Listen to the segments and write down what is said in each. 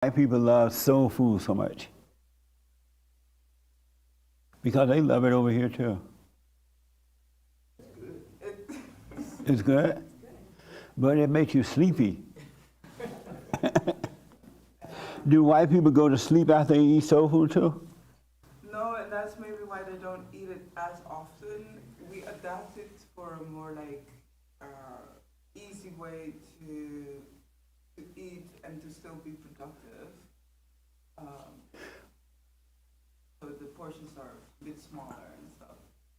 White people love soul food so much? Because they love it over here too. It's good? But it makes you sleepy. Do white people go to sleep after they eat soul food too? No, and that's maybe why they don't eat it as often. We adapt it for a more like easy way to eat and to still be productive. So the portions are a bit smaller and stuff.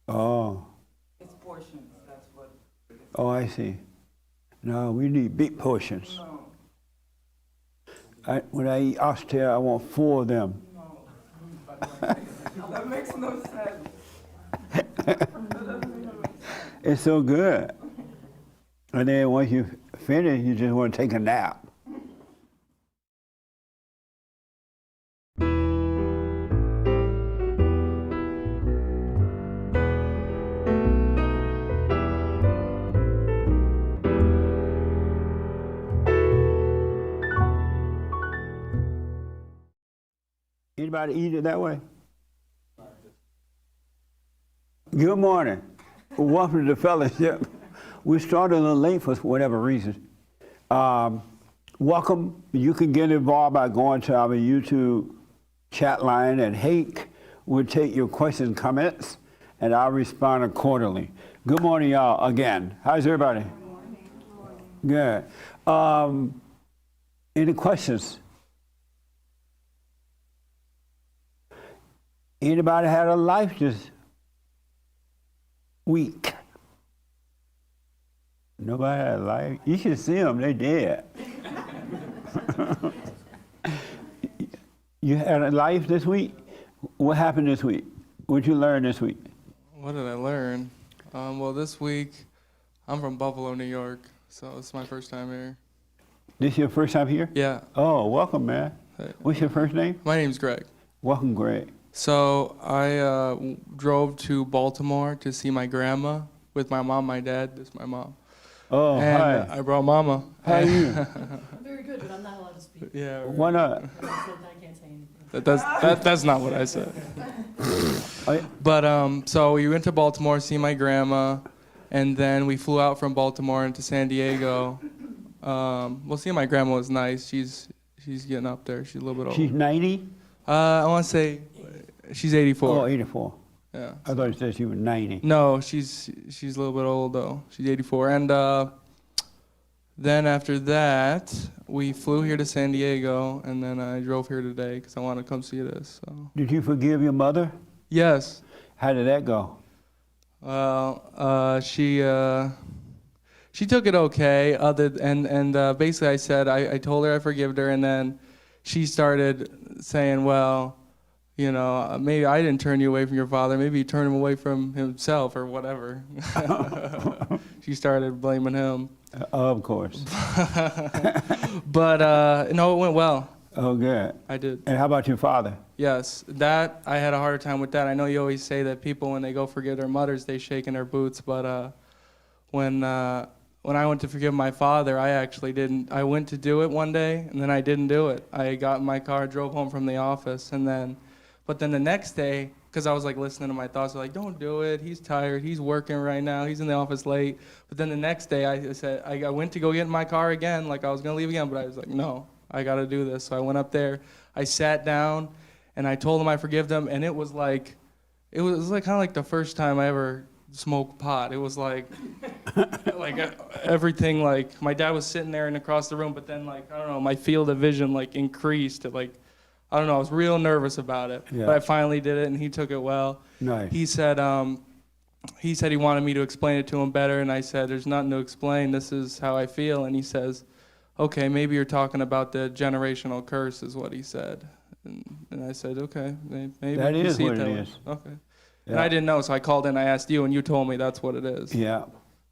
Oh. It's portions, that's what it is. Oh, I see. No, we need big portions. No, When I eat oxtail, I want 4 of them. no. That makes no sense. That doesn't even make sense. It's so good. And then once you finish, you just want to take a nap. Anybody eat it that way? Good morning. Welcome to the fellowship. We started a little late for whatever reason. Welcome. You can get involved by going to our YouTube chat line at Hake. We'll take your questions and comments, and I'll respond accordingly. Good morning, y'all, again. How's everybody? Good morning. Good. Any questions? Anybody had a life this week? Nobody had a life? You should see them, they dead. You had a life this week? What happened this week? What'd you learn this week? What did I learn? Well, this week, I'm from Buffalo, New York, so it's my first time here. This your first time here? Yeah. Oh, welcome, man. Hey. What's your first name? My name's Greg. Welcome, Greg. So I drove to Baltimore to see my grandma with my mom, my dad. This is my mom. Oh, and hi. I brought Mama. How are you? I'm very good, but I'm not allowed to speak. Yeah. Why not? I said I can't say anything. That's not what I said. Oh, But so we went to Baltimore to see my grandma, and then we flew out from Baltimore into San Diego. Well, seeing my grandma was nice. She's getting up there. She's a little bit old. she's 90? I want to say she's 84. Oh, 84. Yeah. I thought you said she was 90. No, she's a little bit old though. She's 84. And then after that, we flew here to San Diego, and then I drove here today because I want to come see this. So. Did you forgive your mother? Yes. How did that go? Well, she took it okay. Basically, I said I told her I forgave her, and then she started saying, well, you know, maybe I didn't turn you away from your father. Maybe you turned him away from himself or whatever. She started blaming him. Of course. But no, it went well. Oh, good. I did. And how about your father? Yes, that I had a harder time with that. I know you always say that people, when they go forgive their mothers, they shake in their boots. But when I went to forgive my father, I actually didn't. I went to do it one day, and then I didn't do it. I got in my car, drove home from the office, but then the next day, because I was like listening to my thoughts, like, don't do it. He's tired. He's working right now. He's in the office late. But then the next day, I said, I went to go get in my car again, like I was gonna leave again, but I was like, no, I gotta do this. So I went up there. I sat down, and I told him I forgive them, and it was like kind of like the first time I ever smoked pot. It was like everything, like my dad was sitting there and across the room, but then like, I don't know, my field of vision like increased. I don't know, I was real nervous about it. Yeah. But I finally did it, and he took it well. Nice. He said he wanted me to explain it to him better, and I said, there's nothing to explain. This is how I feel. And he says, okay, maybe you're talking about the generational curse, is what he said. And I said, okay, maybe. That you is see what that it way. is. Okay. Yeah. And I didn't know, so I called in, I asked you, and you told me that's what it is. Yeah,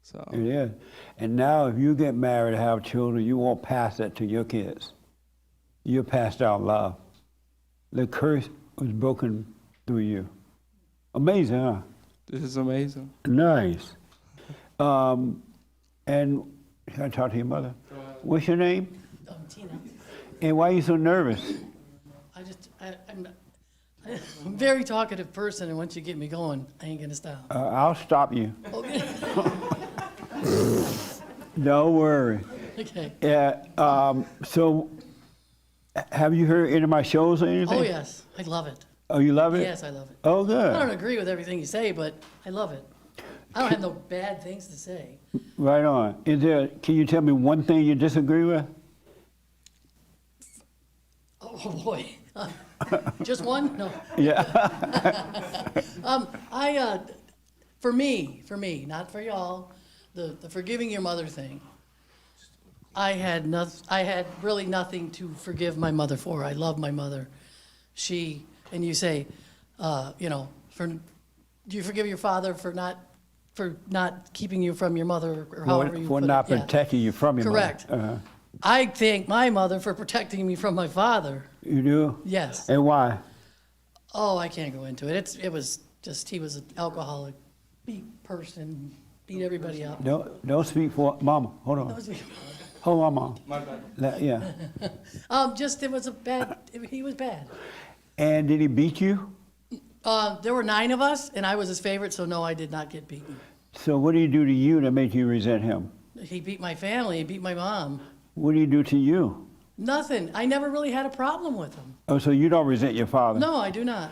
So. it is. And now if you get married and have children, you won't pass that to your kids. You'll pass down love. The curse was broken through you. Amazing, huh? This is amazing. Nice. And can I talk to your mother? What's your name? Tina. And why are you so nervous? I'm a very talkative person, and once you get me going, I ain't gonna stop. I'll stop you. Okay. Don't worry. Okay. So, have you heard any of my shows or anything? Oh, yes, I love it. Oh, you love it? Yes, I love it. Oh, good. I don't agree with everything you say, but I love it. I don't have no bad things to say. Right on. Can you tell me one thing you disagree with? Oh, boy. Just one? No. Yeah. For me, not for y'all, the forgiving your mother thing. I had really nothing to forgive my mother for. I love my mother. And you say, do you forgive your father for not keeping you from your mother, or however you For put not it? Yeah. protecting you from your Correct. mother. I thank my mother for protecting me from my father. You do? Yes. And why? Oh, I can't go into it. It was just, he was an alcoholic, beat person, beat everybody up. Don't speak for Mama. Hold on. Hold on, Mom. My bad. Yeah. He was bad. And did he beat you? There were 9 of us, and I was his favorite, so no, I did not get beaten. So what did he do to you that made you resent him? He beat my family, he beat my mom. What did he do to you? Nothing. I never really had a problem with him. Oh, so you don't resent your father? No, I do not.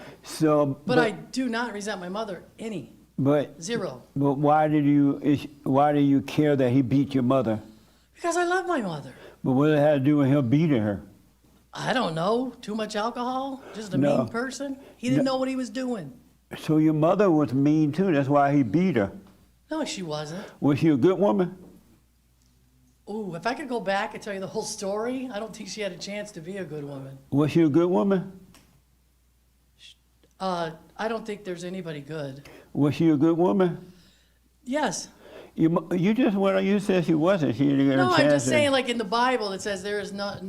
But I do not resent my mother any. But 0. But why do you care that he beat your mother? Because I love my mother. But what did it have to do with him beating her? I don't know. Too much alcohol? Just a No. mean person? He didn't know what he was doing. So your mother was mean too. That's why he beat her. No, she wasn't. Was she a good woman? Ooh, if I could go back and tell you the whole story, I don't think she had a chance to be a good woman. Was she a good woman? I don't think there's anybody good. Was she a good woman? Yes. You said she wasn't. She didn't get No, a chance. I'm just saying, like in the Bible, it says there is not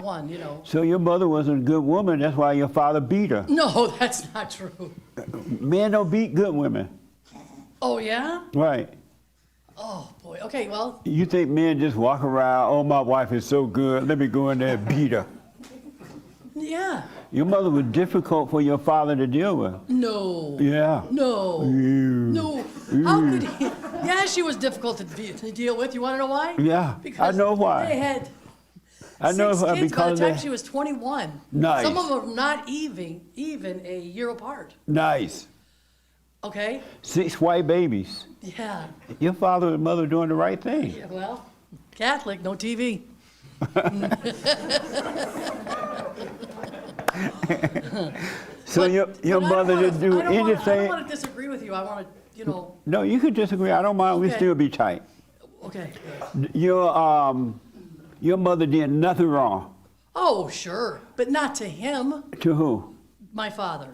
one, you know. So your mother wasn't a good woman. That's why your father beat her. No, that's not true. Men don't beat good women. Oh, yeah? Right. Oh, boy. Okay, well, You think men just walk around, oh, my wife is so good, let me go in there and beat her. yeah. Your mother was difficult for your father to deal with. No. Yeah. No. Ew. No. How could he? Yeah, she was difficult to deal with. You want to know why? Yeah, I know why. They had I know 6 kids by the because time she was 21. Nice. Some of them not even a year apart. Nice. Okay? 6 white babies. Yeah. Your father and mother doing the right thing. Yeah, well, Catholic, no TV. So But- your but I mother don't didn't do I don't anything. want to disagree with you. I want to, No, you could disagree. I don't mind. We Okay. still be tight. okay. Your mother did nothing wrong. Oh, sure, but not to him, To who? my father.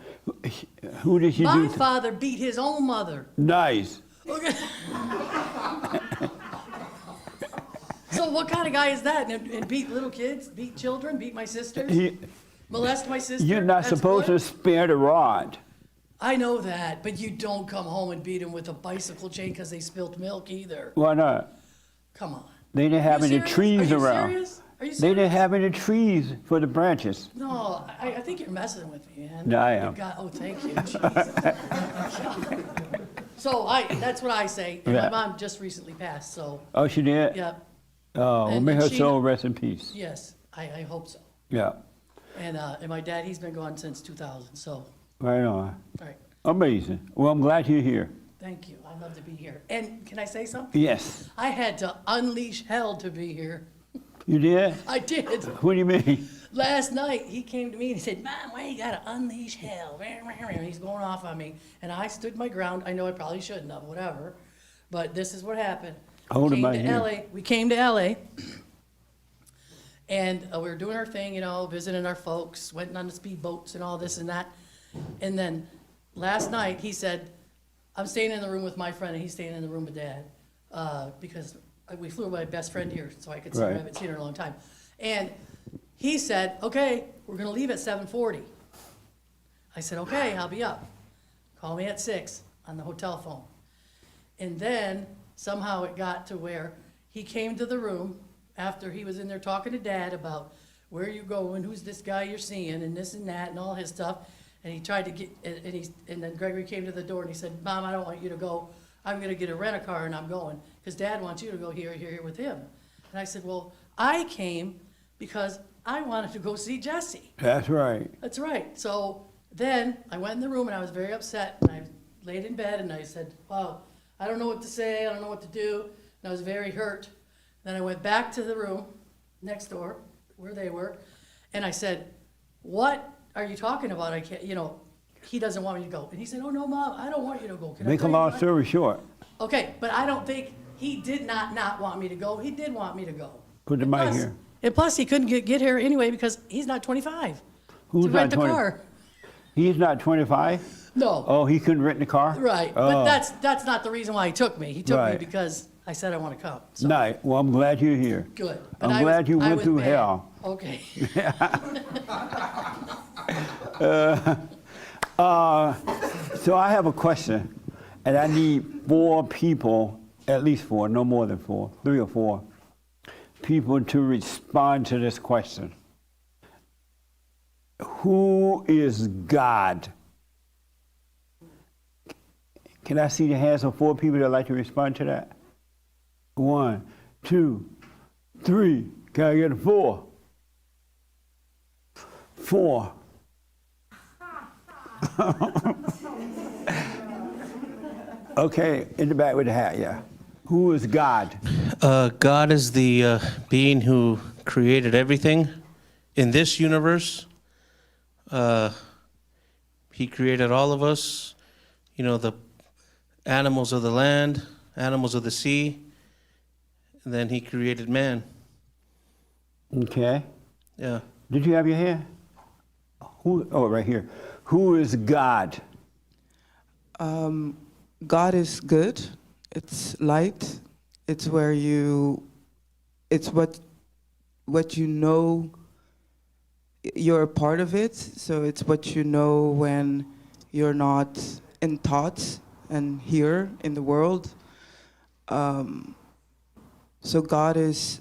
Who did she My do? father beat his own mother. Nice. Okay. So what kind of guy is that? And beat little kids, beat children, beat my sisters, molest my sister? You're not That's supposed good? to spare the rod. I know that, but you don't come home and beat them with a bicycle chain because they spilt milk either. Why not? Come on. They didn't have Are you any serious? trees Are you around. serious? Are you serious? They didn't have any trees for the branches. No, I think you're messing with me, man. No, I am. Oh, thank you. Jeez. So that's what I say. And Yeah. my mom just recently passed, so, Oh, she did? yeah, Oh, And- may and her she- soul rest in peace. yes, I hope so. Yeah, And my dad, he's been gone since 2000, so, right on. all right. Amazing. Well, I'm glad you're here. Thank you. I love to be here. And can I say something? Yes. I had to unleash hell to be here. You did? I did. What do you mean? Last night, he came to me and he said, Mom, why you gotta unleash hell? And he's going off on me. And I stood my ground. I know I probably shouldn't have, whatever. But this is what happened. Hold him Came right to here. LA. We came to LA. And we were doing our thing, visiting our folks, went on the speedboats and all this and that. And then last night, he said, I'm staying in the room with my friend, and he's staying in the room with Dad, because we flew with my best friend here, so I could see her. I Right. haven't seen her in a long time. And he said, okay, we're gonna leave at 7:40. I said, okay, I'll be up. Call me at 6 on the hotel phone. And then somehow it got to where he came to the room after he was in there talking to Dad about where are you going, who's this guy you're seeing, and this and that, and all his stuff. And he tried to get, and then Gregory came to the door and he said, Mom, I don't want you to go. I'm gonna get a rent-a-car and I'm going, because Dad wants you to go here with him. And I said, well, I came because I wanted to go see Jesse. That's right. That's right. So then I went in the room and I was very upset, and I laid in bed and I said, wow, I don't know what to say, I don't know what to do. And I was very hurt. Then I went back to the room next door where they were, and I said, what are you talking about? I can't, he doesn't want me to go. And he said, oh no, Mom, I don't want you to go. Can I Make a tell you long why?" story short. Okay, but I don't think, he did not want me to go. He did want me to go. Put the And mic plus- here. And plus, he couldn't get here anyway because he's not 25 Who's to not rent a 20? car. He's not 25? No. Oh, he couldn't rent the car? Right, Oh. but that's not the reason why he took me. He took me Right. because I said I want to come. So, Nice. Well, I'm glad you're here. good. But I'm I was- glad you I went was through bad. hell. Okay. So I have a question, and I need 4 people, at least 4, no more than 4, 3 or 4 people to respond to this question. Who is God? Can I see the hands of 4 people that like to respond to that? 1, 2, 3. Can I get a 4? 4. Okay, in the back with the hat, yeah. Who is God? God is the being who created everything in this universe. He created all of us, the animals of the land, animals of the sea, and then he created man. Okay. Yeah. Did you have your hand? Who? Oh, right here. Who is God? God is good. It's light. It's where it's what you know. You're a part of it. So it's what you know when you're not in thoughts and here in the world. So God is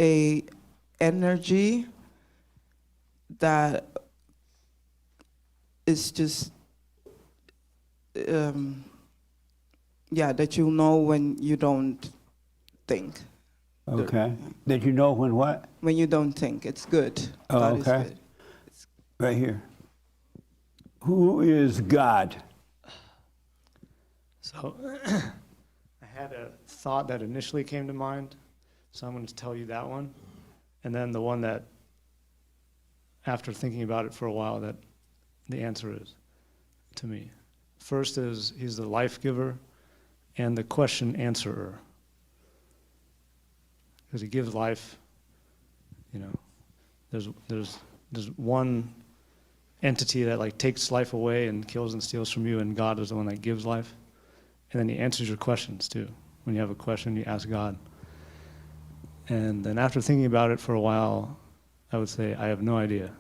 a energy that is just that you know when you don't think. Okay. Did you know when what? When you don't think, it's good. Oh, God is okay. good. Right here. Who is God? So I had a thought that initially came to mind, so I'm going to tell you that one. And then the one that, after thinking about it for a while, that the answer is to me. First is he's the life giver and the question answerer. Because he gives life, there's one entity that takes life away and kills and steals from you, and God is the one that gives life. And then he answers your questions too. When you have a question, you ask God. And then after thinking about it for a while, I would say, I have no idea.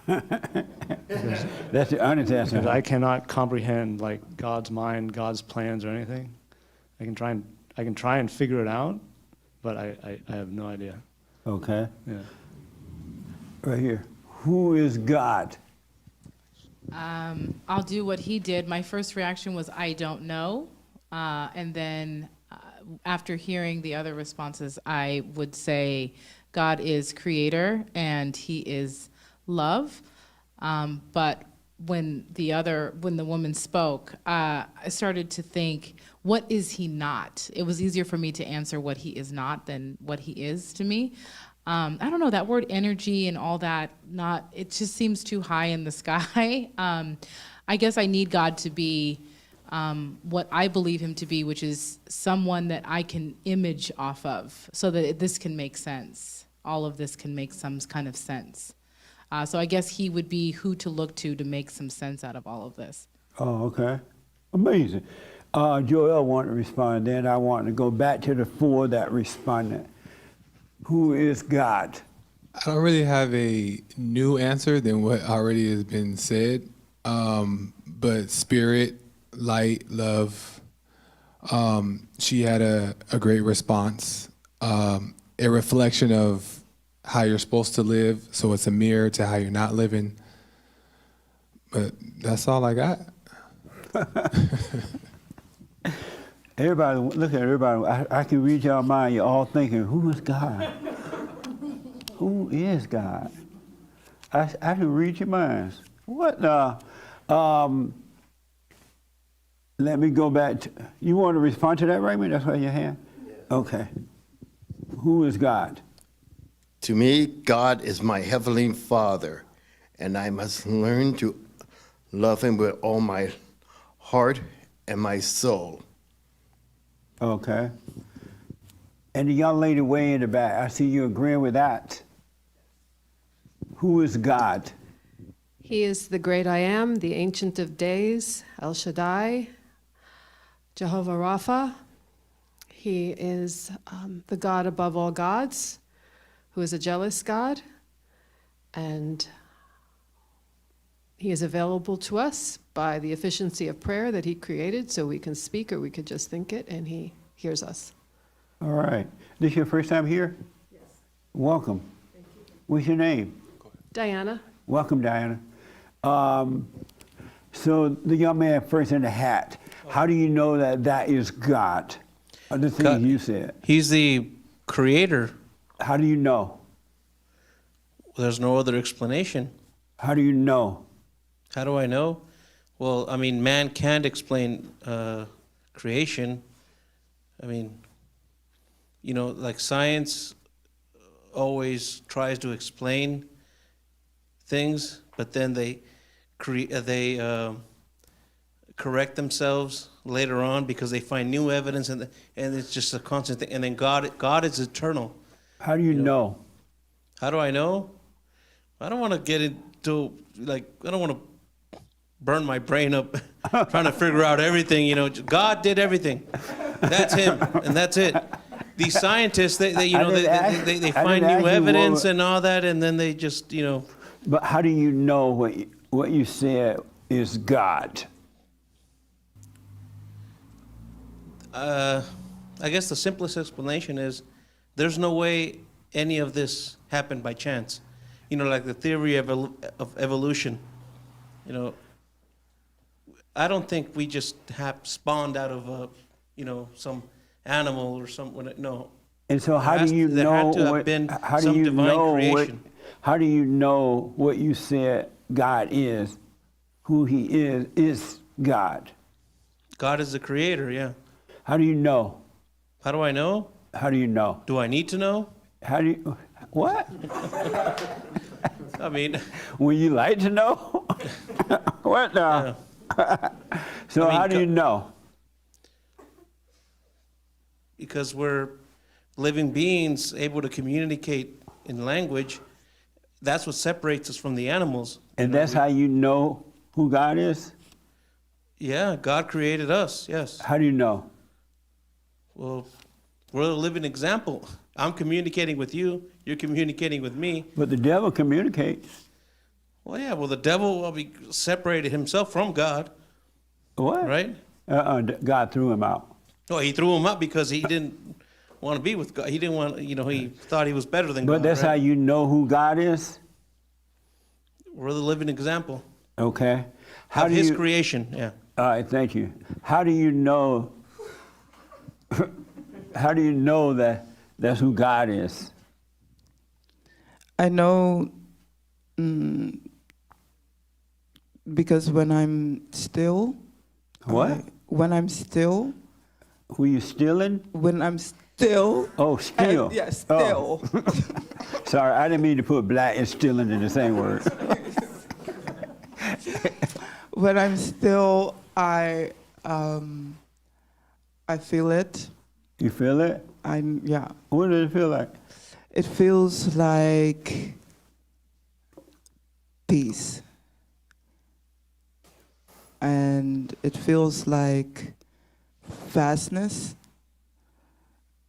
That's the honest answer. Because I cannot comprehend God's mind, God's plans, or anything. I can try and figure it out, but I have no idea. Okay. Yeah. Right here. Who is God? I'll do what he did. My first reaction was, I don't know. And then after hearing the other responses, I would say God is creator and he is love. But when the woman spoke, I started to think, what is he not? It was easier for me to answer what he is not than what he is to me. I don't know, that word energy and all that, it just seems too high in the sky. I guess I need God to be what I believe him to be, which is someone that I can image off of so that this can make sense. All of this can make some kind of sense. So I guess he would be who to look to make some sense out of all of this. Oh, okay. Amazing. Joel wanted to respond, then I want to go back to the 4 that responded. Who is God? I don't really have a new answer than what already has been said, but spirit, light, love. She had a great response. a reflection of how you're supposed to live. So it's a mirror to how you're not living. But that's all I got. Everybody, look at everybody. I can read your mind. You're all thinking, who is God? Who is God? I can read your minds. What the? Let me go back. You want to respond to that, Raymond? That's why your hand? Yes. Okay. Who is God? To me, God is my heavenly Father, and I must learn to love him with all my heart and my soul. Okay. And the young lady way in the back, I see you agreeing with that. Who is God? He is the great I am, the Ancient of Days, El Shaddai, Jehovah Rapha. He is the God above all gods, who is a jealous God, and he is available to us by the efficiency of prayer that he created, so we can speak or we could just think it, and he hears us. All right. This your first time here? Yes. Welcome. Thank you. What's your name? Diana. Welcome, Diana. So the young man first in the hat, how do you know that that is God? The things God, you said. He's the creator. How do you know? There's no other explanation. How do you know? How do I know? Well, I mean, man can't explain creation. I mean, you know, like science always tries to explain things, but then they correct themselves later on because they find new evidence, and it's just a constant thing. And then God is eternal. How do you know? How do I know? I don't want to get into, like, I don't want to burn my brain up trying to figure out everything. You know, God did everything. That's him, and that's it. These scientists, they find new evidence and all that, and then they just, you know. But how do you know what you said is God? I guess the simplest explanation is there's no way any of this happened by chance. You know, like the theory of evolution. You know, I don't think we just spawned out of some animal or something. No. And so how do you know? There had to have been some divine creation. How do you know what you said God is? Who he is God. God is the creator, yeah. How do you know? How do I know? How do you know? Do I need to know? How do you, what? I mean, Would you like to know? What now? So how do you know? Because we're living beings able to communicate in language. That's what separates us from the animals. And that's how you know who God is? Yeah, God created us, yes. How do you know? Well, we're a living example. I'm communicating with you, you're communicating with me. But the devil communicates. Well, yeah, well, the devil separated himself from God. What? Right? God threw him out. Oh, he threw him up because he didn't want to be with God. He didn't want, he thought he was better than God. But that's right? how you know who God is? We're the living example. Okay. How of do his you, creation, yeah. All right, thank you. How do you know? How do you know that that's who God is? I know because when I'm still. What? When I'm still. Who you stealing? When I'm still. Oh, still. Yes, still. Oh. Sorry, I didn't mean to put black and stealing in the same word. When I'm still, I feel it. You feel it? Yeah. What does it feel like? It feels like peace. And it feels like vastness.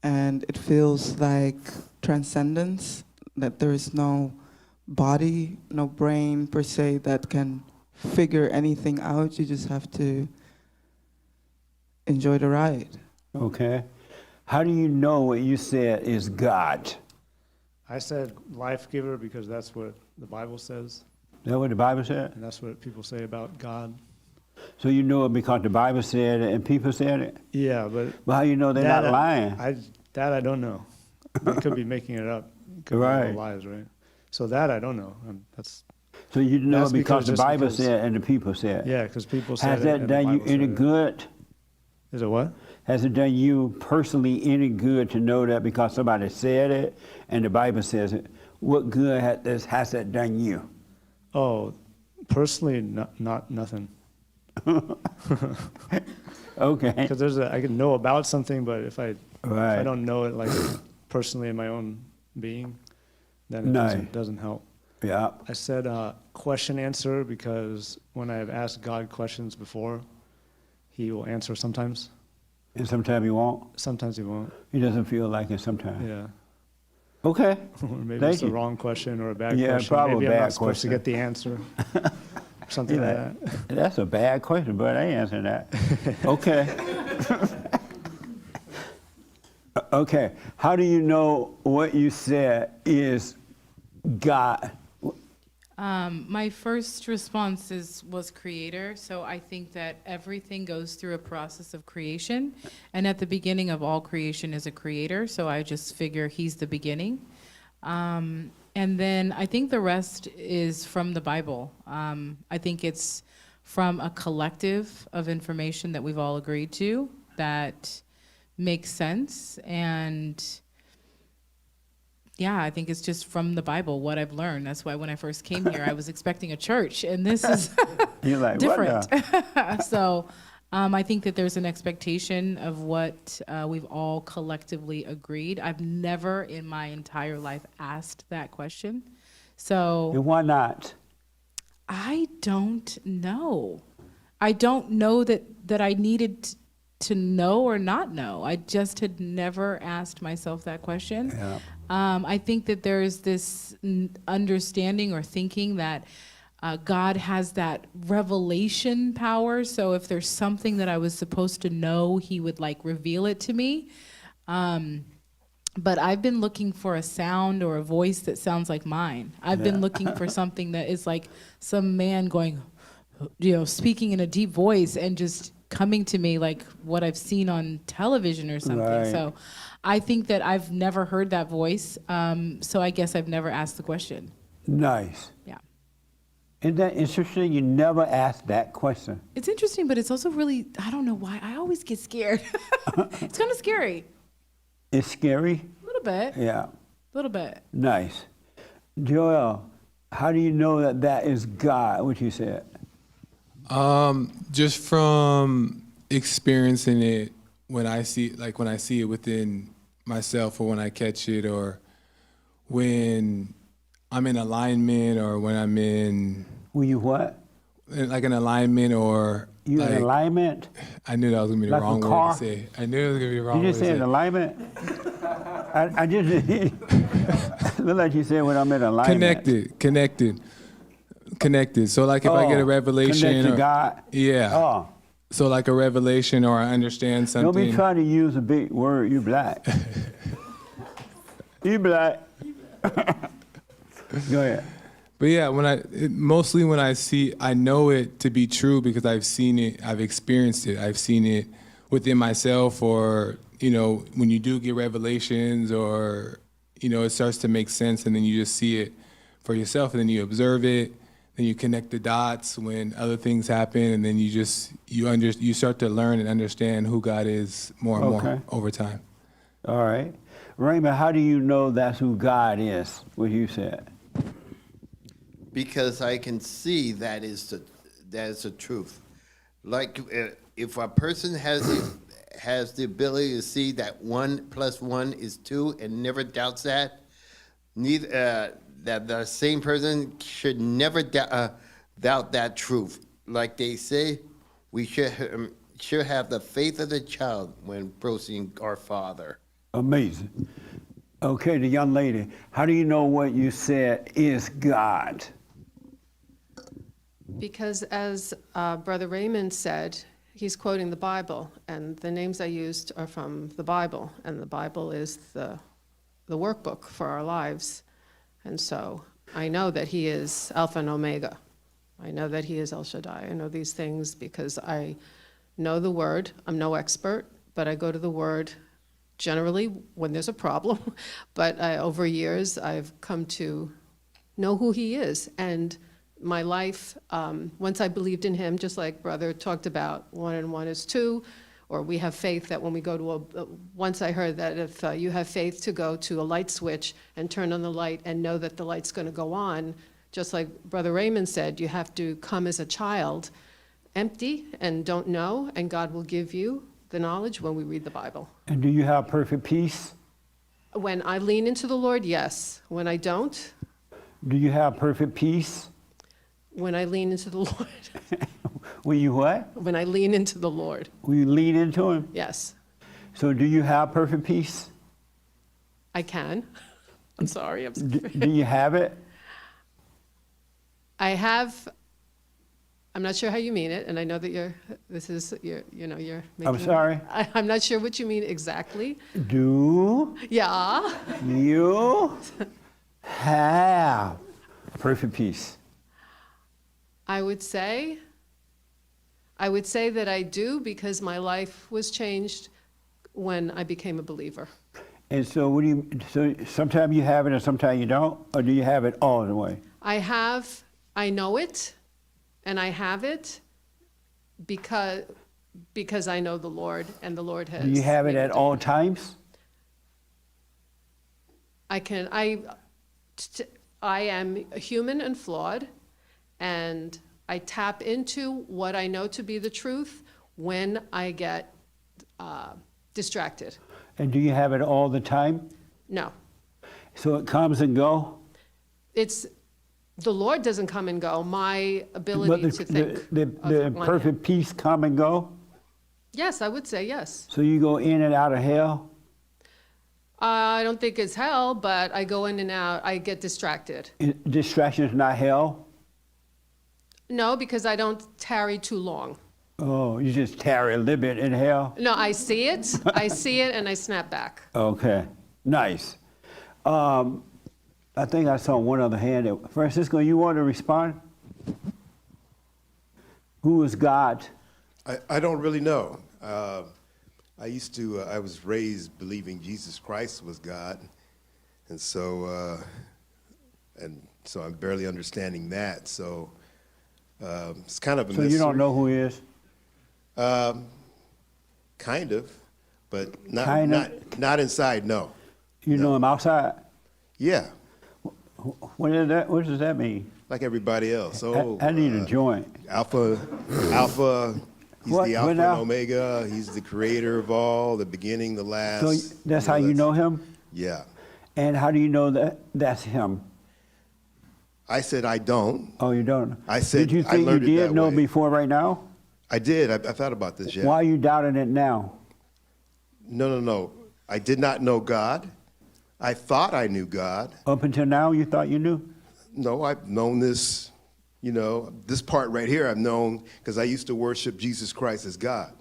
And it feels like transcendence, that there is no body, no brain per se that can figure anything out. You just have to enjoy the ride. Okay. How do you know what you said is God? I said life giver because that's what the Bible says, Is that what the Bible said? and that's what people say about God. So you know it because the Bible said it and people said it? Yeah, but But how you know they're not lying? I don't know. They could be making it up. Could be Right. all lies, right? So that I don't know. That's So you know That's it because the just Bible because- said and the people said. yeah, because people said Has it. that and the done you Bible any said it. good? Is it what? Has it done you personally any good to know that because somebody said it and the Bible says it? What good has that done you? Oh, personally, not nothing. Okay. Because I can know about something, but if I Right. don't know it like personally in my own being, then it No. doesn't help. Yeah. I said question answer because when I've asked God questions before, He will answer sometimes. And sometimes you won't. Sometimes He won't. He doesn't feel like it sometimes. Yeah. Okay. Or maybe Thank it's the you. wrong question or a bad Yeah, question. probably Maybe a I'm bad not supposed to question. get the answer. Something like that. That's a bad question, but I ain't answering that. Okay. Okay. How do you know what you said is God? My first response was creator. So I think that everything goes through a process of creation. And at the beginning of all creation is a creator. So I just figure he's the beginning. And then I think the rest is from the Bible. I think it's from a collective of information that we've all agreed to that makes sense. And yeah, I think it's just from the Bible, what I've learned. That's why when I first came here, I was expecting a church, and this is You're like, different. what the? So I think that there's an expectation of what we've all collectively agreed. I've never in my entire life asked that question. So And why not? I don't know. I don't know that I needed to know or not know. I just had never asked myself that question. Yeah. I think that there's this understanding or thinking that God has that revelation power. So if there's something that I was supposed to know, he would like reveal it to me. But I've been looking for a sound or a voice that sounds like mine. I've been looking for something that is like some man going, speaking in a deep voice and just coming to me like what I've seen on television or something. Right. So I think that I've never heard that voice. So I guess I've never asked the question. Nice. Yeah. Isn't that interesting? You never asked that question. It's interesting, but it's also really, I don't know why. I always get scared. It's kind of scary. It's scary? A little bit. Yeah. A little bit. Nice. Joel, how do you know that that is God, what you said? Just from experiencing it when I see it within myself, or when I catch it, or when I'm in alignment, or when I'm in Were you what? like an alignment, or You like, in alignment? I knew that was gonna be the Like a wrong word car? to say. I knew it was gonna be the wrong You word just to said say. alignment? I just look like you said when I'm in alignment. Connected. So like if I get a revelation, Connect to or, God. yeah. Oh, So like a revelation, or I understand something. don't be trying to use a big word. You black. You black. Go ahead. But yeah, mostly when I know it to be true because I've seen it, I've experienced it, I've seen it within myself, or when you do get revelations, or it starts to make sense, and then you just see it for yourself, and then you observe it, then you connect the dots when other things happen, and then you start to learn and understand who God is more and more over time. All right. Raymond, how do you know that's who God is, what you said? Because I can see that is the truth. Like if a person has the ability to see that 1 + 1 is 2 and never doubts that, that the same person should never doubt that truth. Like they say, we should have the faith of the child when approaching our Father. Amazing. Okay, the young lady, how do you know what you said is God? Because as Brother Raymond said, he's quoting the Bible, and the names I used are from the Bible, and the Bible is the workbook for our lives. And so I know that he is Alpha and Omega. I know that he is El Shaddai. I know these things because I know the word. I'm no expert, but I go to the word generally when there's a problem. But over years, I've come to know who he is. And my life, once I believed in him, just like Brother talked about, 1 and 1 is 2, or we have faith that when we go to once I heard that if you have faith to go to a light switch and turn on the light and know that the light's going to go on, just like Brother Raymond said, you have to come as a child, empty and don't know, and God will give you the knowledge when we read the Bible. And do you have perfect peace? When I lean into the Lord, yes. When I don't, Do you have perfect peace? when I lean into the Lord. Will you what? When I lean into the Lord, Will you lean into him? yes, So do you have perfect peace? I can. I'm sorry. Do you have it? I have. I'm not sure how you mean it, and I know that you're making. I'm sorry? I'm not sure what you mean exactly. Do Yeah. you have perfect peace? I would say that I do because my life was changed when I became a believer. And so what do you, so sometimes you have it and sometimes you don't? Or do you have it all the way? I know it, and I have it because I know the Lord, and the Lord has. Do you have it made at all times? I am human and flawed, and I tap into what I know to be the truth when I get distracted. And do you have it all the time? No, So it comes and go? the Lord doesn't come and go. My ability to think. The of one perfect peace come and go? Yes, I would say yes. So you go in and out of hell? I don't think it's hell, but I go in and out. I get distracted. Distraction is not hell? No, because I don't tarry too long. Oh, you just tarry a little bit in hell? No, I see it, and I snap back. Okay, nice. I think I saw one other hand. Francisco, you want to respond? Who is God? I don't really know. I was raised believing Jesus Christ was God, and so I'm barely understanding that. So it's kind of a mystery. So you don't know who he is? Kind of, but not inside. No. You know him outside? Yeah, What does that mean? like everybody else. So I need a joint. Alpha. He's What? the Alpha What and now? Omega. He's the creator of all, the beginning, the last. So that's how you know him? Yeah. And how do you know that that's him? I said I don't. Oh, you don't? I said Did you I think you learned it did that know way. before right now? I did. I thought about this, yeah. Why are you doubting it now? No. I did not know God. I thought I knew God. Up until now, you thought you knew? No, I've known this, this part right here I've known because I used to worship Jesus Christ as God,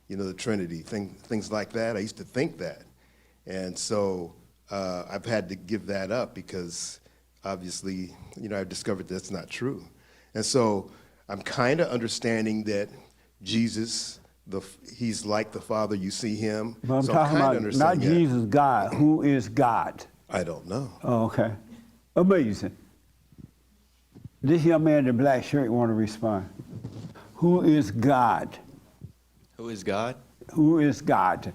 the Trinity, things like that. I used to think that. And so I've had to give that up because obviously, I've discovered that's not true. And so I'm kind of understanding that Jesus, he's like the Father, you see him. But I'm so talking kinda about not understanding that. Jesus, God. Who is God? I don't know. Oh, okay. Amazing. This young man in the black shirt want to respond. Who is God? Who is God? Who is God?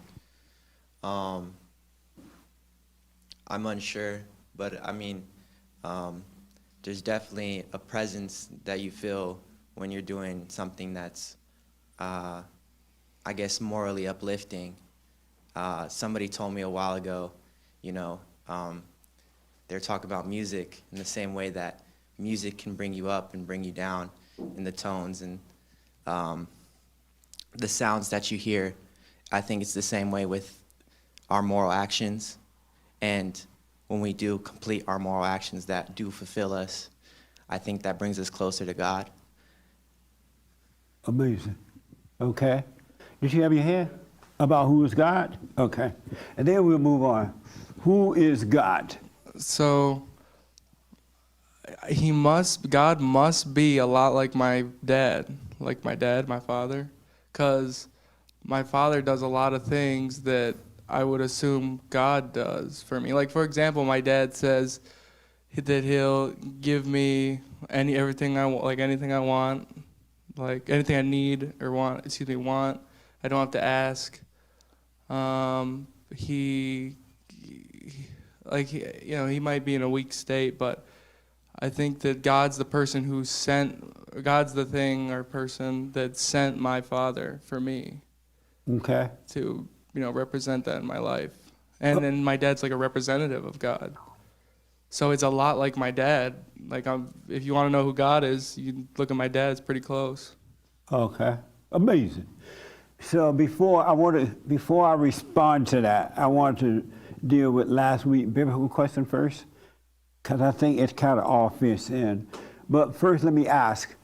I'm unsure, but I mean, there's definitely a presence that you feel when you're doing something that's, I guess, morally uplifting. Somebody told me a while ago, they're talking about music in the same way that music can bring you up and bring you down in the tones and the sounds that you hear. I think it's the same way with our moral actions. And when we do complete our moral actions that do fulfill us, I think that brings us closer to God. Amazing. Okay. Did you have your hand? About who is God? Okay. And then we'll move on. Who is God? So God must be a lot like my dad, my father, because my father does a lot of things that I would assume God does for me. Like, for example, my dad says that he'll give me everything I want, like anything I want, like anything I need or want. Want. I don't have to ask. He he might be in a weak state, but I think that God's the thing or person that sent my father for me Okay. to, represent that in my life. And then my dad's like a representative of God. So it's a lot like my dad. Like, if you want to know who God is, you look at my dad, it's pretty close. Okay. Amazing. So before I respond to that, I want to deal with last week's biblical question first, because I think it's kind of all fits in. But first, let me ask,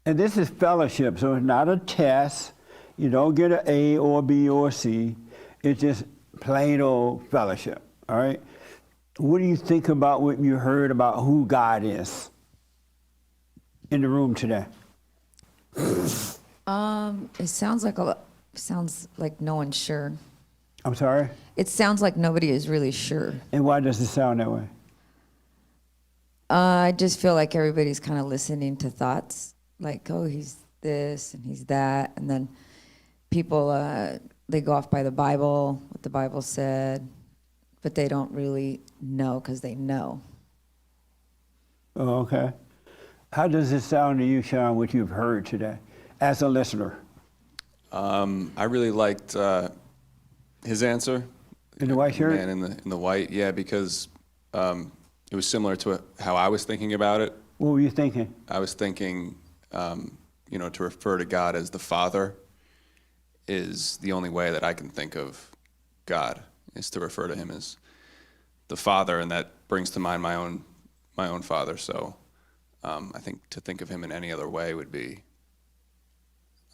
and this is fellowship, so it's not a test. You don't get an A or B or C. It's just plain old fellowship, all right? What do you think about what you heard about who God is in the room today? It sounds like no one's sure. I'm sorry? It sounds like nobody is really sure. And why does it sound that way? I just feel like everybody's kind of listening to thoughts, like, oh, he's this and he's that, and then people they go off by the Bible, what the Bible said, but they don't really know because they know. Oh, okay. How does it sound to you, Sean, what you've heard today as a listener? I really liked his answer. In the white shirt? Man in the white, yeah, because it was similar to how I was thinking about it. What were you thinking? I was thinking, to refer to God as the Father is the only way that I can think of God, is to refer to him as the Father, and that brings to mind my own father. So I think to think of him in any other way would be,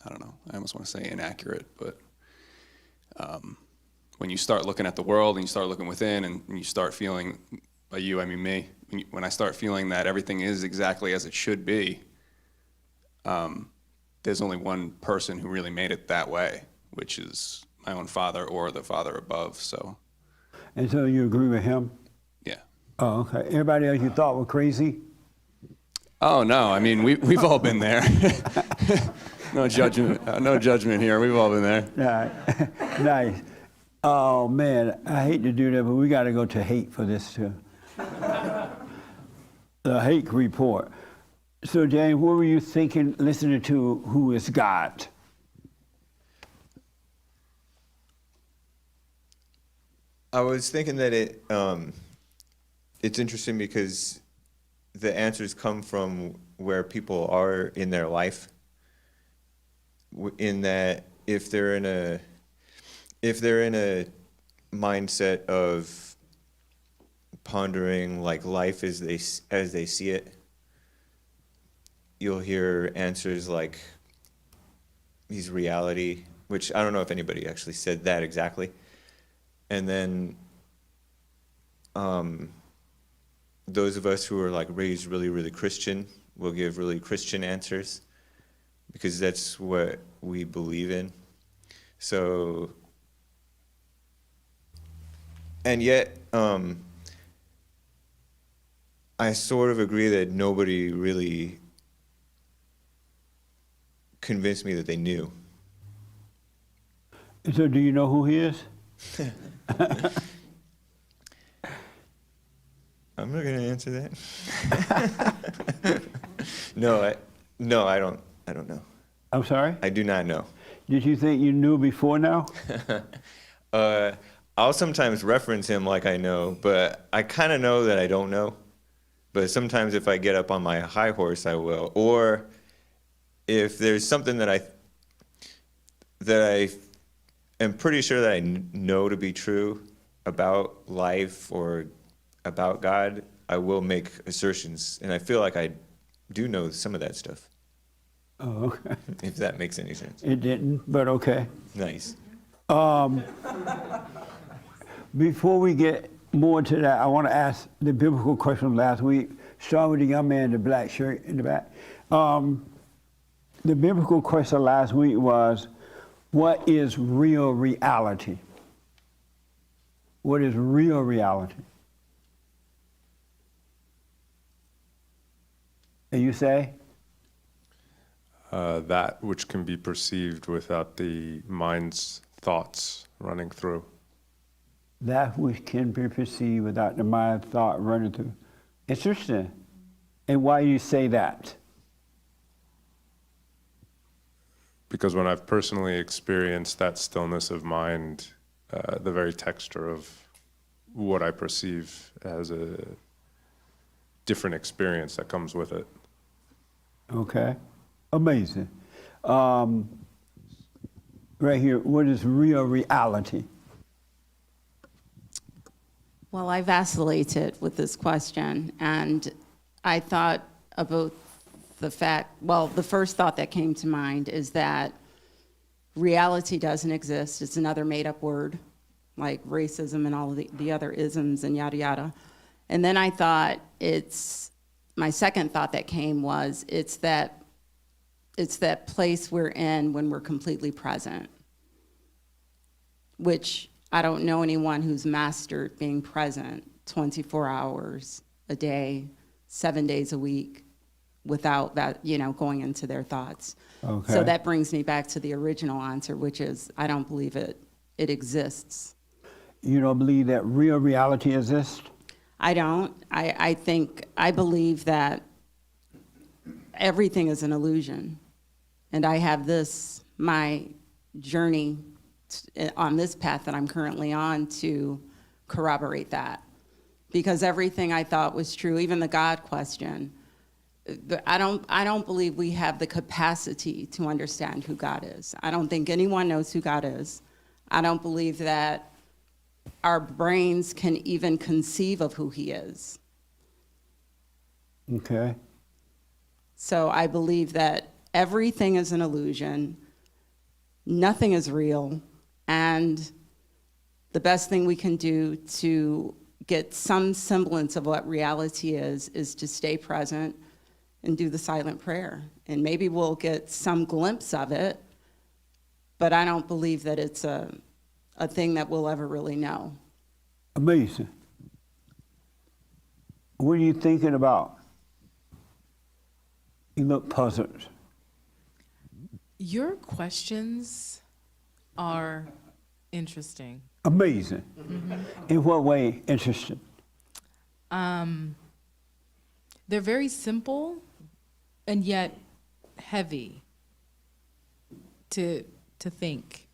I don't know, I almost want to say inaccurate, but when you start looking at the world and you start looking within and you start feeling, by you, I mean me, when I start feeling that everything is exactly as it should be, there's only one person who really made it that way, which is my own father or the Father above, so. And so you agree with him? Yeah. Oh, okay. Everybody else you thought were crazy? Oh, no, I mean, we've all been there. No judgment here, we've all been there. Right. Nice. Oh, man, I hate to do that, but we got to go to Hake for this, too. The Hake report. So, James, what were you thinking, listening to who is God? I was thinking that it's interesting because the answers come from where people are in their life. In that, if they're in a mindset of pondering like life as they see it, you'll hear answers like he's reality, which I don't know if anybody actually said that exactly. And then those of us who are like raised really, really Christian will give really Christian answers because that's what we believe in. So, and yet, I sort of agree that nobody really convinced me that they knew. So do you know who he is? I'm not going to answer that. No, I don't know. I'm sorry? I do not know. Did you think you knew before now? I'll sometimes reference him like I know, but I kind of know that I don't know. But sometimes if I get up on my high horse, I will. Or if there's something that I am pretty sure that I know to be true about life or about God, I will make assertions. And I feel like I do know some of that stuff. Oh, okay. If that makes any sense. It didn't, but okay. Nice. Before we get more to that, I want to ask the biblical question from last week, starting with the young man in the black shirt in the back. The biblical question last week was, what is real reality? What is real reality? And you say? That which can be perceived without the mind's thoughts running through. That which can be perceived without the mind thought running through. Interesting. And why do you say that? Because when I've personally experienced that stillness of mind, the very texture of what I perceive as a different experience that comes with it. Okay. Amazing. Right here, what is real reality? Well, I vacillated with this question, and I thought about the fact, well, the first thought that came to mind is that reality doesn't exist. It's another made-up word, like racism and all of the other isms and yada, yada. And then I thought my second thought that came was, it's that place we're in when we're completely present, which I don't know anyone who's mastered being present 24 hours a day, 7 days a week, without that, going into their thoughts. Okay. So that brings me back to the original answer, which is I don't believe it exists. You don't believe that real reality exists? I don't. I believe that everything is an illusion. And I have my journey on this path that I'm currently on to corroborate that. Because everything I thought was true, even the God question, I don't believe we have the capacity to understand who God is. I don't think anyone knows who God is. I don't believe that our brains can even conceive of who he is. Okay. So I believe that everything is an illusion, nothing is real, and the best thing we can do to get some semblance of what reality is to stay present and do the silent prayer. And maybe we'll get some glimpse of it, but I don't believe that it's a thing that we'll ever really know. Amazing. What are you thinking about? You look puzzled. Your questions are interesting. Amazing. Mm-hmm. In what way interesting? They're very simple and yet heavy to think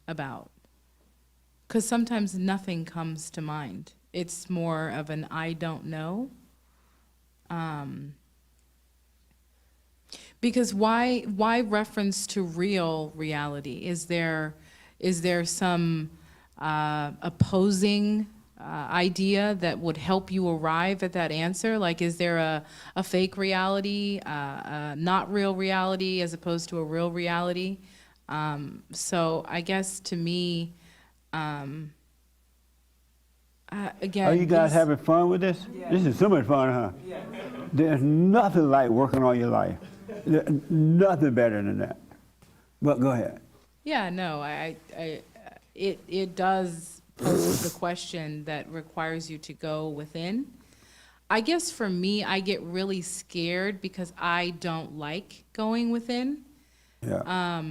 about. Because sometimes nothing comes to mind. It's more of an I don't know. Because why reference to real reality? Is there some opposing idea that would help you arrive at that answer? Like, is there a fake reality, not real reality, as opposed to a real reality? So I guess to me, again, Are you guys having fun with this? Yeah. This is so much fun, huh? Yeah. There's nothing like working on your life. Nothing better than that. But go ahead. Yeah, no, it does pose the question that requires you to go within. I guess for me, I get really scared because I don't like going within. Yeah.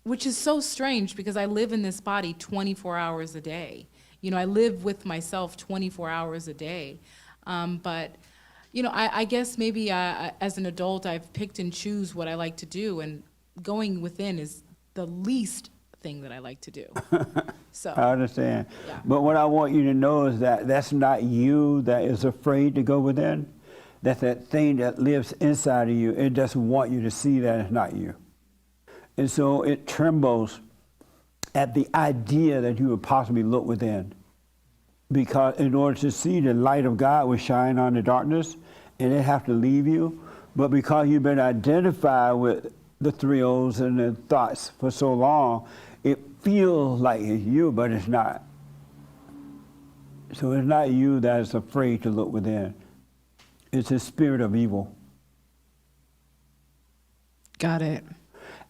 Which is so strange because I live in this body 24 hours a day. I live with myself 24 hours a day. But I guess maybe as an adult, I've picked and choose what I like to do, and going within is the least thing that I like to do. So I understand. Yeah. But what I want you to know is that that's not you that is afraid to go within. That's that thing that lives inside of you. It doesn't want you to see that it's not you. And so it trembles at the idea that you would possibly look within. Because in order to see, the light of God will shine on the darkness, and it have to leave you. But because you've been identified with the thrills and the thoughts for so long, it feels like it's you, but it's not. So it's not you that is afraid to look within. It's the spirit of evil. Got it.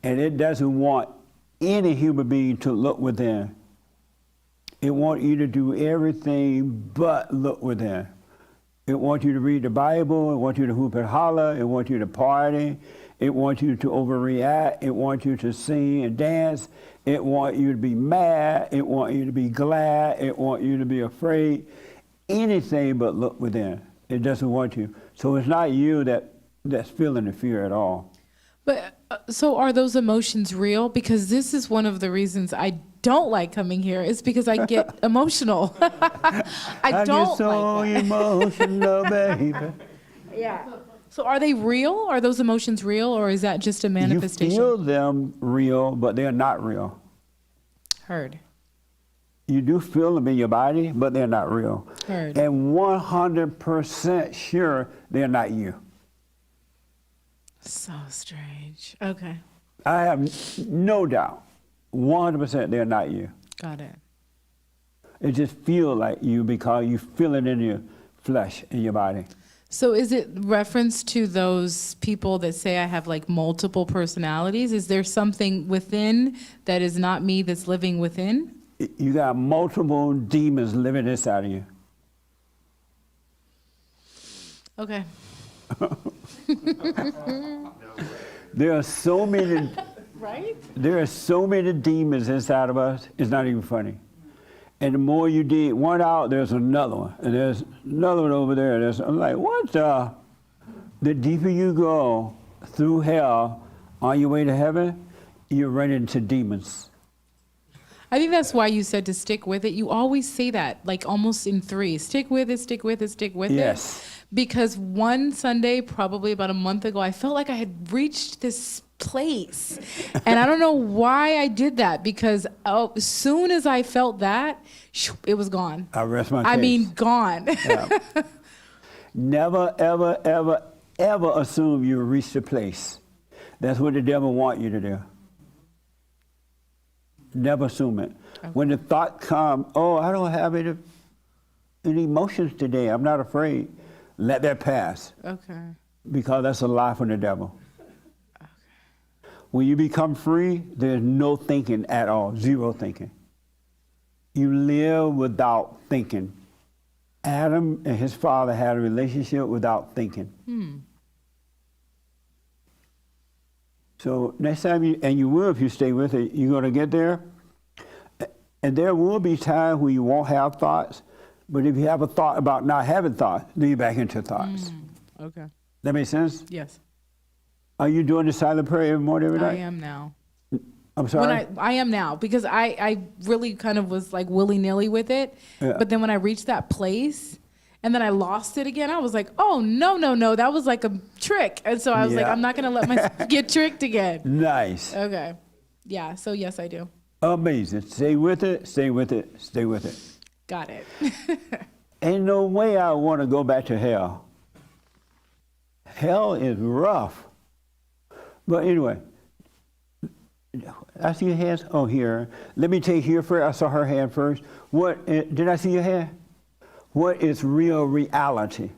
And it doesn't want any human being to look within. It wants you to do everything but look within. It wants you to read the Bible. It wants you to hoop and holler. It wants you to party. It wants you to overreact. It wants you to sing and dance. It wants you to be mad. It wants you to be glad. It wants you to be afraid. Anything but look within. It doesn't want you. So it's not you that's feeling the fear at all. But so are those emotions real? Because this is one of the reasons I don't like coming here. Is because I get emotional. I don't get so like that. emotional, baby. Yeah. So are they real? Are those emotions real, or is that just a manifestation? You feel them real, but they're not real. Heard. You do feel them in your body, but they're not real. Heard. And 100% sure they're not you. So strange. Okay. I have no doubt, 100% they're not you. Got it. It just feels like you because you feel it in your flesh, in your body. So is it reference to those people that say I have like multiple personalities? Is there something within that is not me that's living within? You got multiple demons living inside of you. Okay. There are so many, Right? there are so many demons inside of us, it's not even funny. And the more you dig one out, there's another one. And there's another one over there. I'm like, what the deeper you go through hell on your way to heaven, you run into demons. I think that's why you said to stick with it. You always say that, like almost in three. Stick with it, stick with it, stick with Yes. it. Because one Sunday, probably about a month ago, I felt like I had reached this place. And I don't know why I did that, because as soon as I felt that, it was gone. I rest my case. I mean, gone. Yeah. Never, ever, ever, ever assume you reached a place. That's what the devil wants you to do. Never assume it. Okay. When the thought comes, oh, I don't have any emotions today, I'm not afraid, let that pass. Okay. Because that's a lie from the devil. Okay. When you become free, there's no thinking at all, zero thinking. You live without thinking. Adam and his father had a relationship without thinking. So next time, you will if you stay with it, you're going to get there. And there will be times where you won't have thoughts, but if you have a thought about not having thoughts, then you're back into thoughts. Okay. That makes sense? Yes. Are you doing the silent prayer every morning, every night? I am now. I'm sorry? I am now, because I really kind of was like willy-nilly with it. Yeah. But then when I reached that place and then I lost it again, I was like, oh, no, that was like a trick. And so I was like, Yeah. I'm not going to let myself get tricked again. Nice. Okay. Yeah, so yes, I do. Amazing. Stay with it, stay with it, stay with it. Got it. Ain't no way I want to go back to hell. Hell is rough. But anyway, I see your hands. Oh, here. Let me take here first. I saw her hand first. What did I see your hand? What is real reality?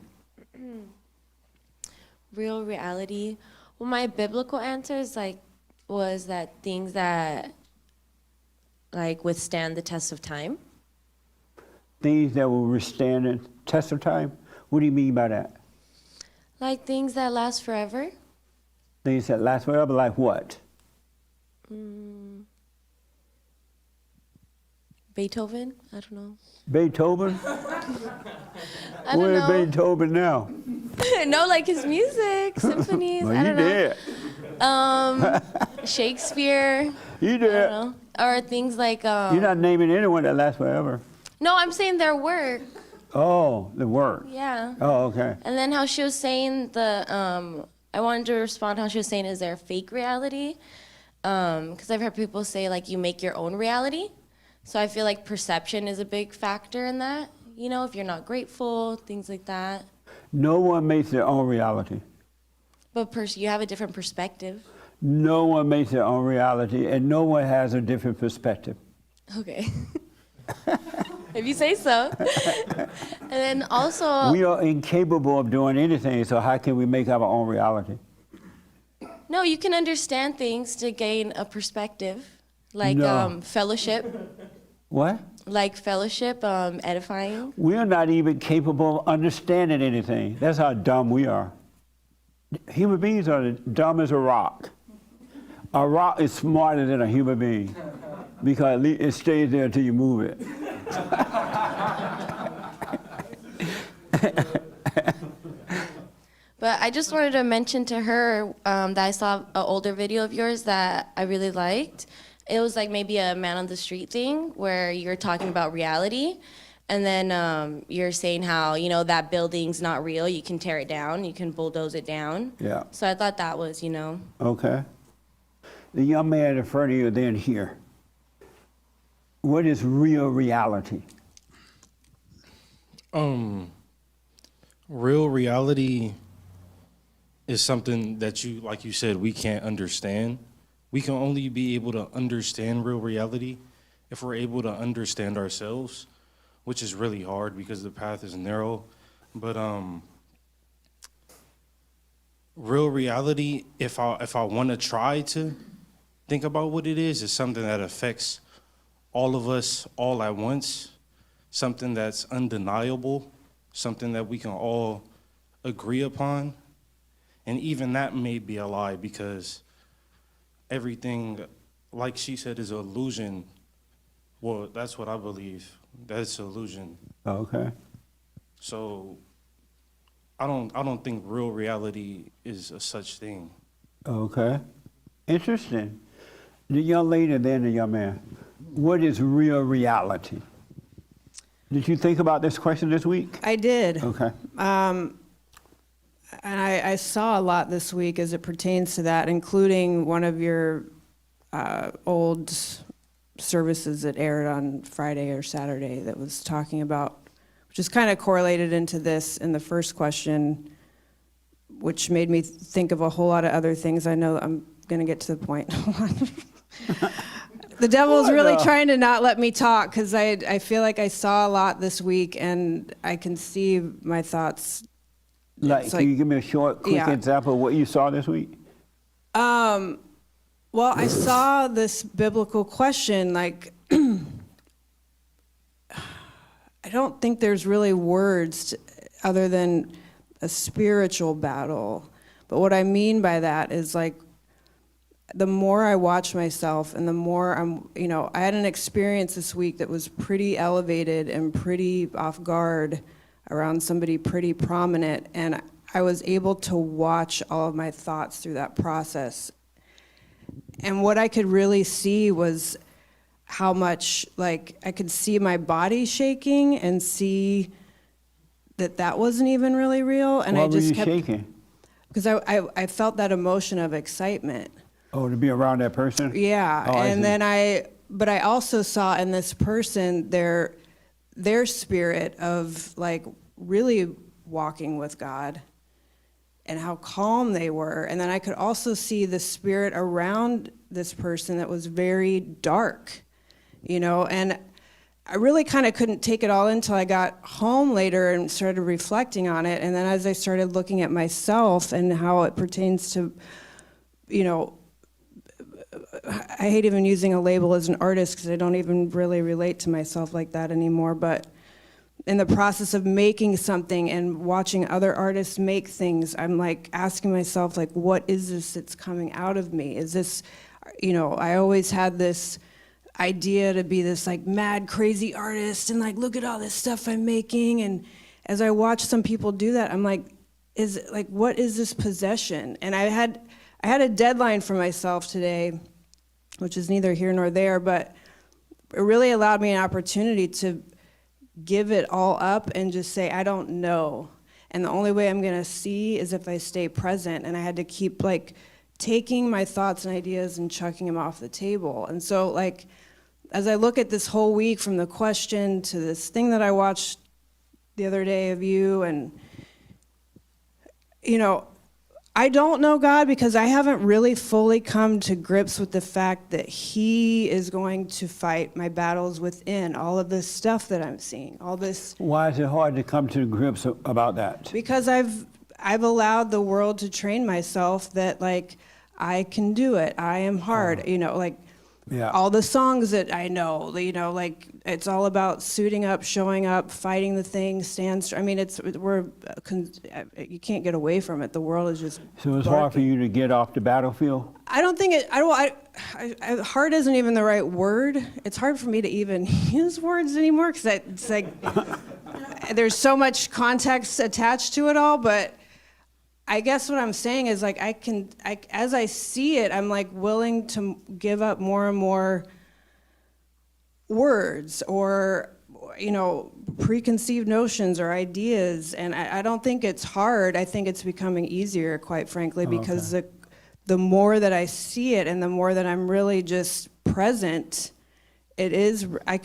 Real reality. Well, my biblical answer is was that things that withstand the test of time. Things that will withstand the test of time? What do you mean by that? Like things that last forever. Things that last forever, like what? Beethoven? I don't know. Beethoven? I don't Where's know. Beethoven now? No, like his music, symphonies. Well, I don't you know. did. Shakespeare. You I did. don't know. Or things like. You're not naming anyone that lasts forever. No, I'm saying their work. Oh, the work. Yeah. Oh, okay. And then how she was saying I wanted to respond how she was saying, is there a fake reality? Because I've heard people say you make your own reality. So I feel like perception is a big factor in that. You know, if you're not grateful, things like that. No one makes their own reality. But you have a different perspective. No one makes their own reality, and no one has a different perspective. Okay. If you say so. And then also, We are incapable of doing anything, so how can we make our own reality? no, you can understand things to gain a perspective, like No. fellowship, What? like fellowship, edifying. We are not even capable of understanding anything. That's how dumb we are. Human beings are dumb as a rock. A rock is smarter than a human being because it stays there until you move it. But I just wanted to mention to her that I saw an older video of yours that I really liked. It was like maybe a man on the street thing where you're talking about reality. And then you're saying how, you know, that building's not real. You can tear it down. You can bulldoze it down. Yeah. So I thought that was, you know. Okay. The young man in front of you, then here. What is real reality? Real reality is something that you, like you said, we can't understand. We can only be able to understand real reality if we're able to understand ourselves, which is really hard because the path is narrow. But real reality, if I want to try to think about what it is something that affects all of us all at once, something that's undeniable, something that we can all agree upon. And even that may be a lie because everything, like she said, is an illusion. Well, that's what I believe. That's an illusion. Okay. So I don't think real reality is a such thing. Okay. Interesting. The young lady, then the young man. What is real reality? Did you think about this question this week? I did. Okay. And I saw a lot this week as it pertains to that, including one of your old services that aired on Friday or Saturday that was talking about, which is kind of correlated into this in the first question, which made me think of a whole lot of other things. I know I'm going to get to the point. The devil's really trying to not let me talk because I feel like I saw a lot this week and I can see my thoughts. Can you give me a short, quick example of what you saw this week? Well, I saw this biblical question, like, I don't think there's really words other than a spiritual battle. But what I mean by that is, like, the more I watch myself and the more I had an experience this week that was pretty elevated and pretty off guard around somebody pretty prominent, and I was able to watch all of my thoughts through that process. And what I could really see was how much, like, I could see my body shaking and see that wasn't even really real. And Why I just were you kept shaking? because I felt that emotion of excitement. Oh, to be around that person? Yeah, Oh, and then but I also saw in this person their spirit of, like, really walking with God and how calm they were. And then I could also see the spirit around this person that was very dark, and I really kind of couldn't take it all in until I got home later and started reflecting on it. And then as I started looking at myself and how it pertains to, I hate even using a label as an artist because I don't even really relate to myself like that anymore. But in the process of making something and watching other artists make things, I'm like asking myself, like, what is this that's coming out of me? Is this, I always had this idea to be this, like, mad, crazy artist and, like, look at all this stuff I'm making. And as I watch some people do that, I'm like, what is this possession? And I had a deadline for myself today, which is neither here nor there, but it really allowed me an opportunity to give it all up and just say, I don't know. And the only way I'm gonna see is if I stay present. And I had to keep, like, taking my thoughts and ideas and chucking them off the table. And so, like, as I look at this whole week, from the question to this thing that I watched the other day of you, and, I don't know God because I haven't really fully come to grips with the fact that He is going to fight my battles within, all of this stuff that I'm seeing, all this. Why is it hard to come to grips about that? Because I've allowed the world to train myself that, like, I can do it. I am hard. You know, like, Yeah. all the songs that I know, you know, like, it's all about suiting up, showing up, fighting the thing, I mean, you can't get away from it. The world is just So it's hard for you to get off the battlefield? I don't think hard isn't even the right word. It's hard for me to even use words anymore because it's like there's so much context attached to it all. But I guess what I'm saying is, like, as I see it, I'm like willing to give up more and more words or, you know, preconceived notions or ideas. And I don't think it's hard. I think it's becoming easier, quite frankly, because the more that I see it and the more that I'm really just present, I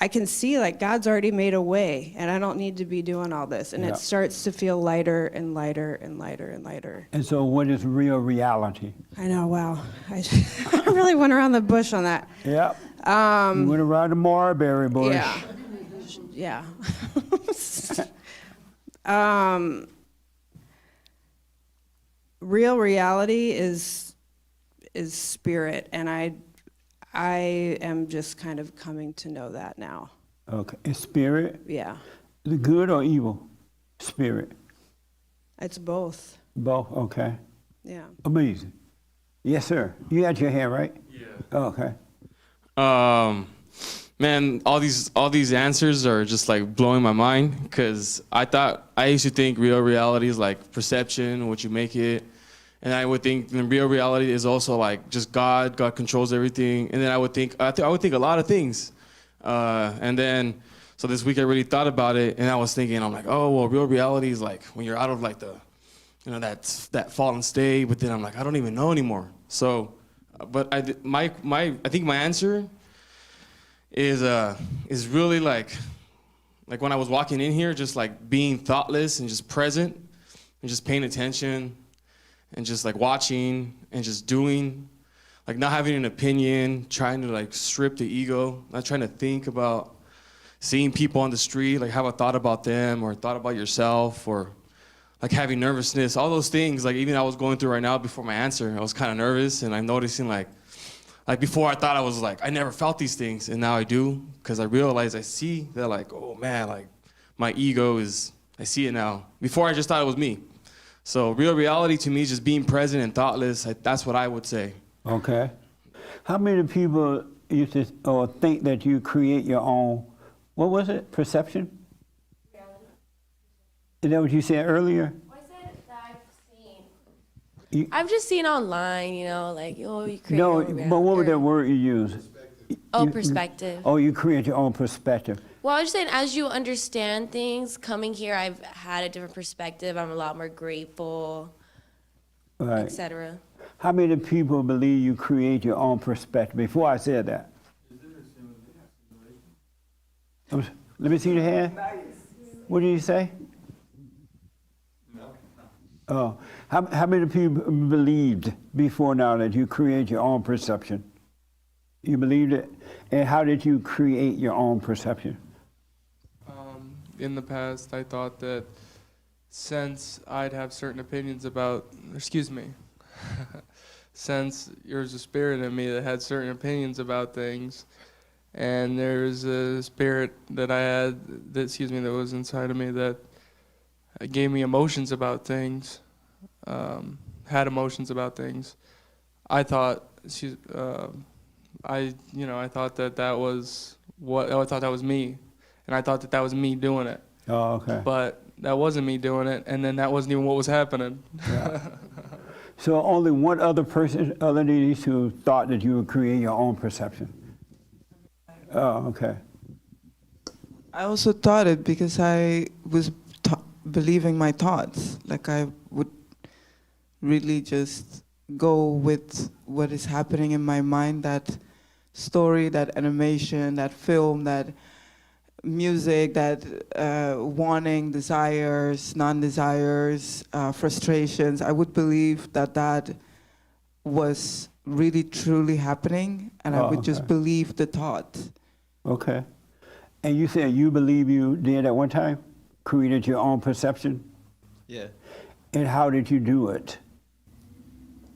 can see, like, God's already made a way, and I don't need to be doing all this. And it starts to feel lighter and lighter and lighter and lighter. And so what is real reality? I know, wow. I really went around the bush on that. Yep. You went around the mulberry bush. Yeah. Real reality is spirit, and I am just kind of coming to know that now. Okay. Is spirit? Yeah. The good or evil? Spirit? It's both. Both, okay. Yeah. Amazing. Yes, sir. You had your hand, right? Yeah. Okay. Man, all these answers are just like blowing my mind, because I used to think real reality is like perception, what you make it. And I would think the real reality is also like just God controls everything. And then I would think a lot of things. And then, so this week I really thought about it, and I was thinking, I'm like, oh, well, real reality is like when you're out of like the, you know, that fallen state, but then I'm like, I don't even know anymore. So, but I think my answer is really like when I was walking in here, just like being thoughtless and just present and just paying attention and just like watching and just doing, like not having an opinion, trying to like strip the ego, not trying to think about seeing people on the street, like have a thought about them or thought about yourself, or like having nervousness, all those things. Like even I was going through right now before my answer, I was kind of nervous, and I'm noticing like before I thought I was like, I never felt these things, and now I do, because I realize, I see that like, oh man, like my ego I see it now. Before I just thought it was me. So real reality to me is just being present and thoughtless. That's what I would say. Okay. How many people used to or think that you create your own, what was it, perception? Reality. Is that what you said earlier? What is it that I've seen? I've just seen online, you know, like, oh, you create No, your own but what was reality. that word you used? Oh, perspective. Oh, you create your own perspective. Well, I was just saying, as you understand things, coming here, I've had a different perspective. I'm a lot more grateful, Right. etc. How many people believe you create your own perspective? Before I said that. Let me see the hand. What did you say? Oh, how many people believed before now that you create your own perception? You believed it? And how did you create your own perception? In the past, I thought that since I'd have certain opinions about, since there's a spirit in me that had certain opinions about things, and there's a spirit that I had, that was inside of me that gave me emotions about things, had emotions about things. I thought, I thought that was me, and I thought that was me doing it. Oh, okay. But that wasn't me doing it, and then that wasn't even what was happening. Yeah. So only one other person, other than these two, thought that you would create your own perception. Oh, okay. I also thought it because I was believing my thoughts. Like I would really just go with what is happening in my mind, that story, that animation, that film, that music, that wanting, desires, non-desires, frustrations, I would believe that that was really truly happening, and I would just believe the thought. Okay. And you said you believe you did at one time? Created your own perception? Yeah. And how did you do it?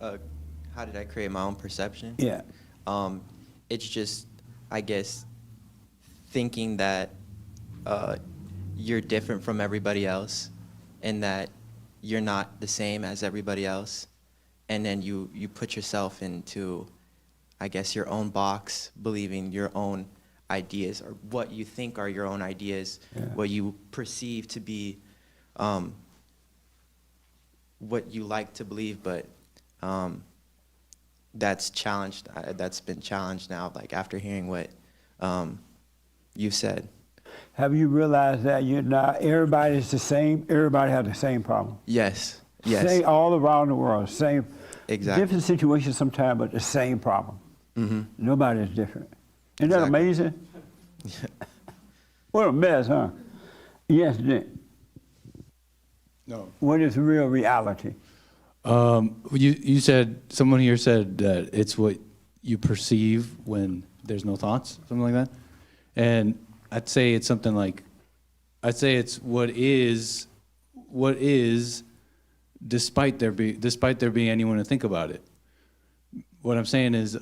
How did I create my own perception? Yeah. It's just, I guess, thinking that you're different from everybody else and that you're not the same as everybody else. And then you put yourself into, I guess, your own box, believing your own ideas or what you think are your own ideas, what you perceive to be what you like to believe, but that's challenged. That's been challenged now, like after hearing what you said. Have you realized that you're not, everybody's the same, everybody has the same problem? Yes, yes. Same, all around the world, same. Exactly. Different situations sometimes, but the same problem. Mm-hmm. Nobody's different. Isn't that amazing? What a mess, huh? Yes, Nick. No. What is real reality? You said, someone here said that it's what you perceive when there's no thoughts, something like that. And I'd say it's something like, I'd say it's what is, despite there being anyone to think about it. What I'm saying is,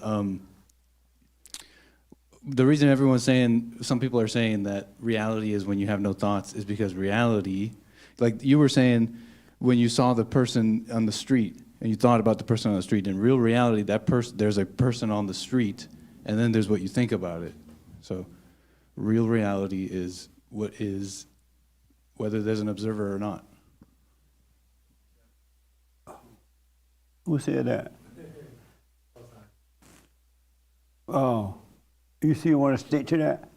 the reason everyone's saying, some people are saying that reality is when you have no thoughts is because reality, like you were saying, when you saw the person on the street and you thought about the person on the street, in real reality, that person, there's a person on the street, and then there's what you think about it. So real reality is what is, whether there's an observer or not. Who said that? Oh, you still want to stick to that?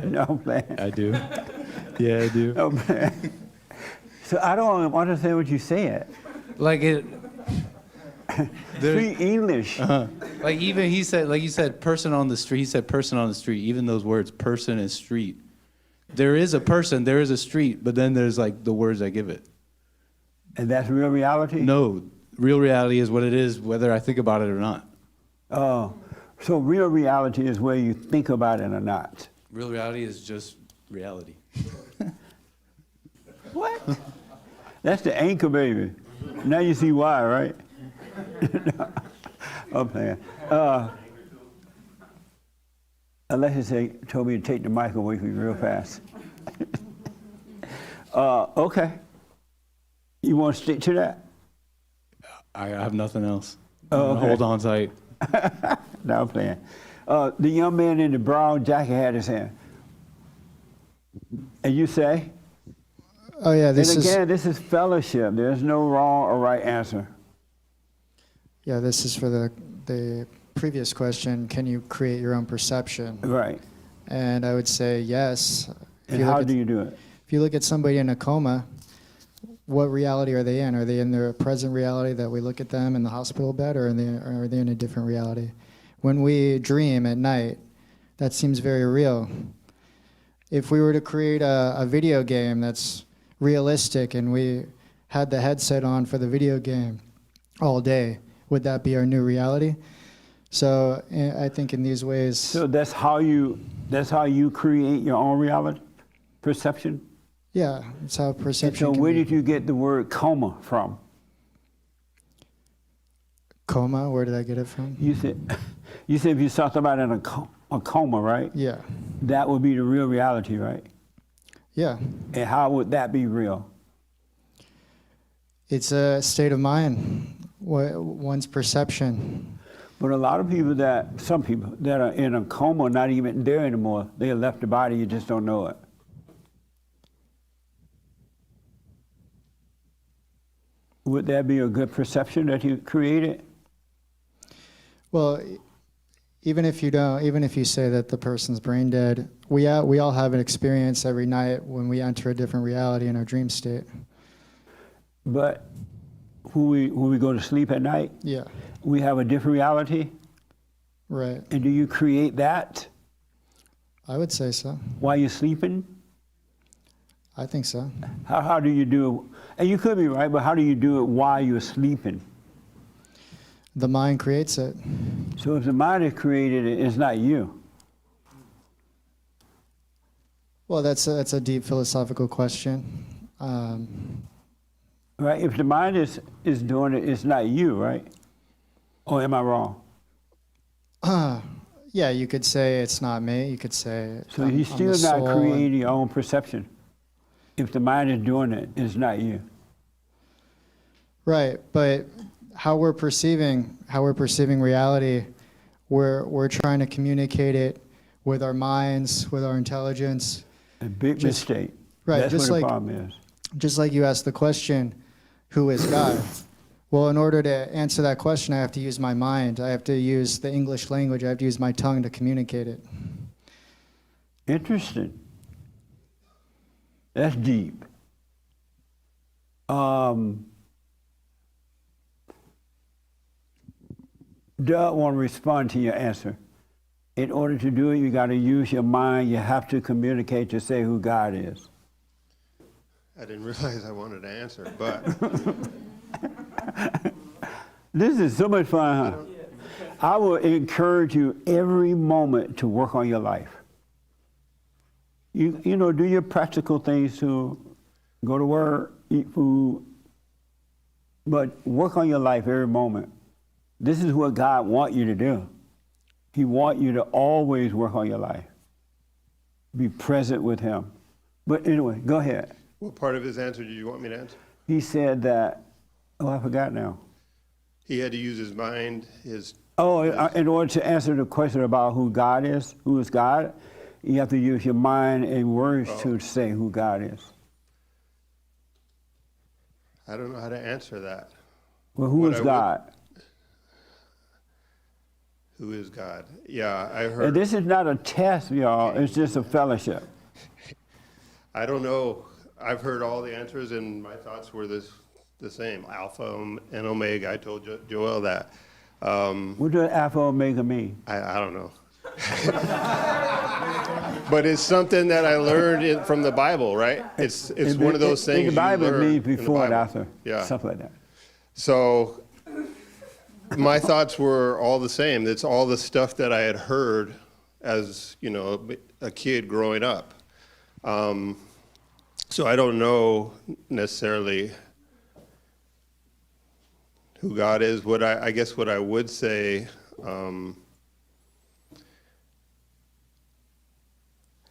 No, I'm playing. I do. Yeah, I do. No, I'm playing. So I don't understand what you said. Like it. Speak English. Like even he said, like you said, person on the street. He said person on the street. Even those words, person and street. There is a person, there is a street, but then there's like the words that give it. And that's real reality? No, real reality is what it is, whether I think about it or not. Oh, so real reality is where you think about it or not. Real reality is just reality. What? That's the anchor, baby. Now you see why, right? I'm playing. Alexis told me to take the mic away from you real fast. Okay. You want to stick to that? I have nothing else. Oh, okay. Hold on tight. No, I'm playing. The young man in the brown jacket had his hand. And you say? Oh, yeah, this is fellowship. There's no wrong or right answer. Yeah, this is for the previous question. Can you create your own perception? Right. And I would say yes. And how do you do it? If you look at somebody in a coma, what reality are they in? Are they in their present reality that we look at them in the hospital bed, or are they in a different reality? When we dream at night, that seems very real. If we were to create a video game that's realistic and we had the headset on for the video game all day, would that be our new reality? So I think in these ways. So that's how you create your own reality, perception? Yeah, it's how perception. And so where did you get the word coma from? Coma? Where did I get it from? You said if you saw somebody in a coma, right? Yeah. That would be the real reality, right? Yeah. And how would that be real? It's a state of mind, one's perception. But a lot of people some people that are in a coma are not even there anymore. They have left the body, you just don't know it. Would that be a good perception that you created? Well, even if you say that the person's brain dead, we all have an experience every night when we enter a different reality in our dream state. But when we go to sleep at night, yeah, we have a different reality. Right. And do you create that? I would say so. While you're sleeping? I think so. How do you do it? And you could be right, but how do you do it while you're sleeping? The mind creates it. So if the mind has created it, it's not you. Well, that's a deep philosophical question. Right? If the mind is doing it, it's not you, right? Or am I wrong? Yeah, you could say it's not me. You could say So I'm you're the still not soul and- creating your own perception. If the mind is doing it, it's not you. Right, but how we're perceiving reality, we're trying to communicate it with our minds, with our intelligence. A big mistake. Right, That's just what the like problem is. just like you asked the question, who is God? Well, in order to answer that question, I have to use my mind. I have to use the English language. I have to use my tongue to communicate it. Interesting. That's deep. Doug want to respond to your answer. In order to do it, you got to use your mind. You have to communicate to say who God is. I didn't realize I wanted to answer, but This is so much fun, huh? I will encourage you every moment to work on your life. You know, do your practical things to go to work, eat food, but work on your life every moment. This is what God wants you to do. He wants you to always work on your life. Be present with Him. But anyway, go ahead. what part of his answer did you want me to answer? He said that, I forgot now. He had to use his mind, his. In order to answer the question about who God is, who is God, you have to use your mind and words to say who God is. I don't know how to answer that. Well, who is God? Who is God? Yeah, I And heard. this is not a test, y'all. It's just a fellowship. I don't know. I've heard all the answers, and my thoughts were the same. Alpha and Omega. I told Joel that. What does Alpha Omega mean? I don't know. But it's something that I learned from the Bible, right? It's one of those things in the Bible you learn means before and Bible. after. Yeah. Stuff like that. So my thoughts were all the same. It's all the stuff that I had heard as, you know, a kid growing up. So I don't know necessarily who God is. I guess what I would say,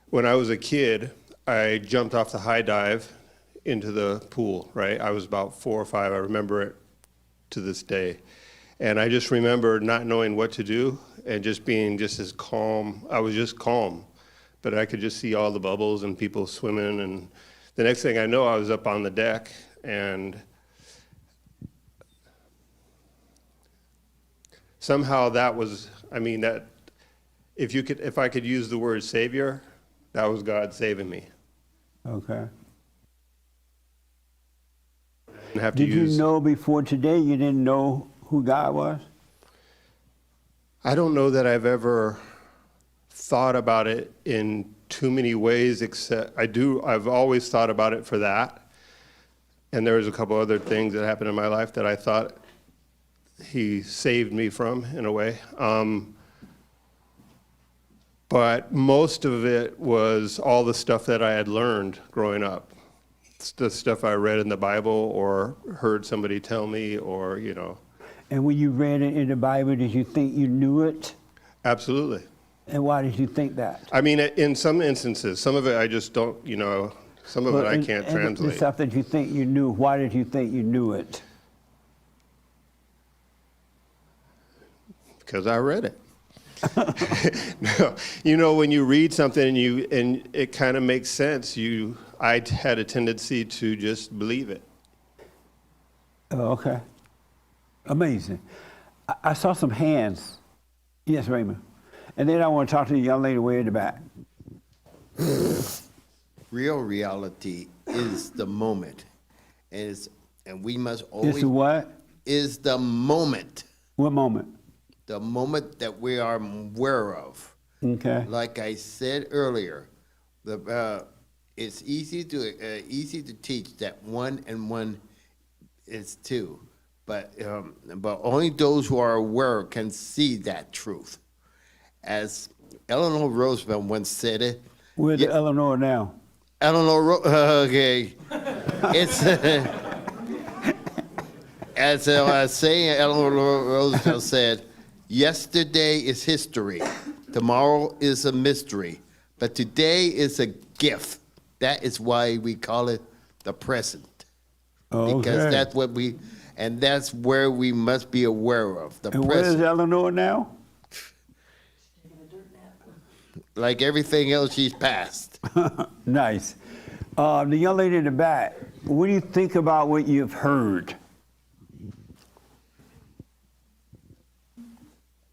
when I was a kid, I jumped off the high dive into the pool, right? I was about 4 or 5. I remember it to this day. And I just remember not knowing what to do and just being just as calm. I was just calm, but I could just see all the bubbles and people swimming. And the next thing I know, I was up on the deck, and somehow that was, that if I could use the word savior, that was God saving me. Okay. Didn't have to Did you know before today you didn't know who God was? I don't know that I've ever thought about it in too many ways, except I've always thought about it for that. And there was a couple other things that happened in my life that I thought he saved me from, in a way. But most of it was all the stuff that I had learned growing up. It's the stuff I read in the Bible or heard somebody tell me, or, And when you read it in the Bible, did you think you knew it? Absolutely. And why did you think that? In some instances, some of it I just don't, some of it I can't The translate. stuff that you think you knew, why did you think you knew it? Because I read it. No, when you read something and it kind of makes sense, I had a tendency to just believe it. Oh, okay. Amazing. I saw some hands. Yes, Raymond. And then I want to talk to the young lady way in the back. Real reality is the moment. And we must always... It's what? Is the moment. What moment? The moment that we are aware of. Okay. Like I said earlier, it's easy to teach that 1 and 1 is 2, but only those who are aware can see that truth. As Eleanor Roosevelt once said it. Where's Eleanor now? Okay. It's as I was saying, Eleanor Roosevelt said, yesterday is history, tomorrow is a mystery, but today is a gift. That is why we call it the present. Because that's what that's where we must be aware of, the and present. where's Eleanor now? Like everything else, she's passed. Nice. The young lady in the back, what do you think about what you've heard?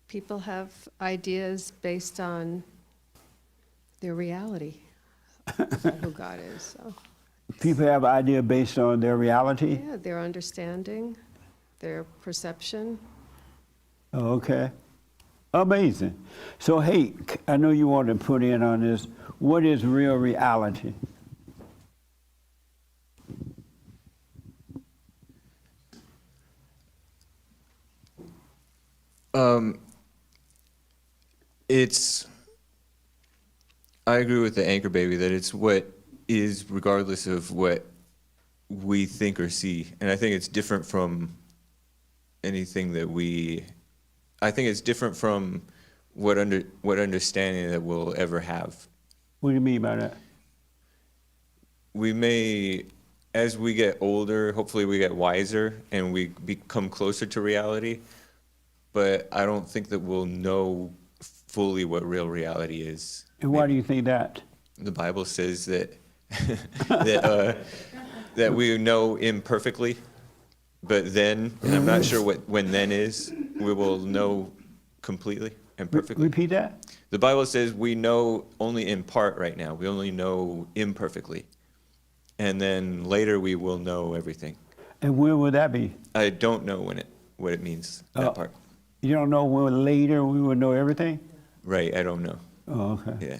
People have ideas based on their reality of who God is. So. People have an idea based on their reality? Yeah, their understanding, their perception. Oh, okay. Amazing. So, Hake, I know you want to put in on this. What is real reality? I agree with the anchor baby that it's what is regardless of what we think or see. And I think it's different from anything that I think it's different from what understanding that we'll ever have. What do you mean by that? We may, as we get older, hopefully we get wiser and we become closer to reality, but I don't think that we'll know fully what real reality is. And why do you think that? The Bible says that that we know imperfectly, but then, and I'm not sure when then is, we will know completely and perfectly. Repeat that? The Bible says we know only in part right now. We only know imperfectly. And then later we will know everything. And when will that be? I don't know what it means, that part. You don't know when later we will know everything? Right, I don't know. Oh, okay. Yeah.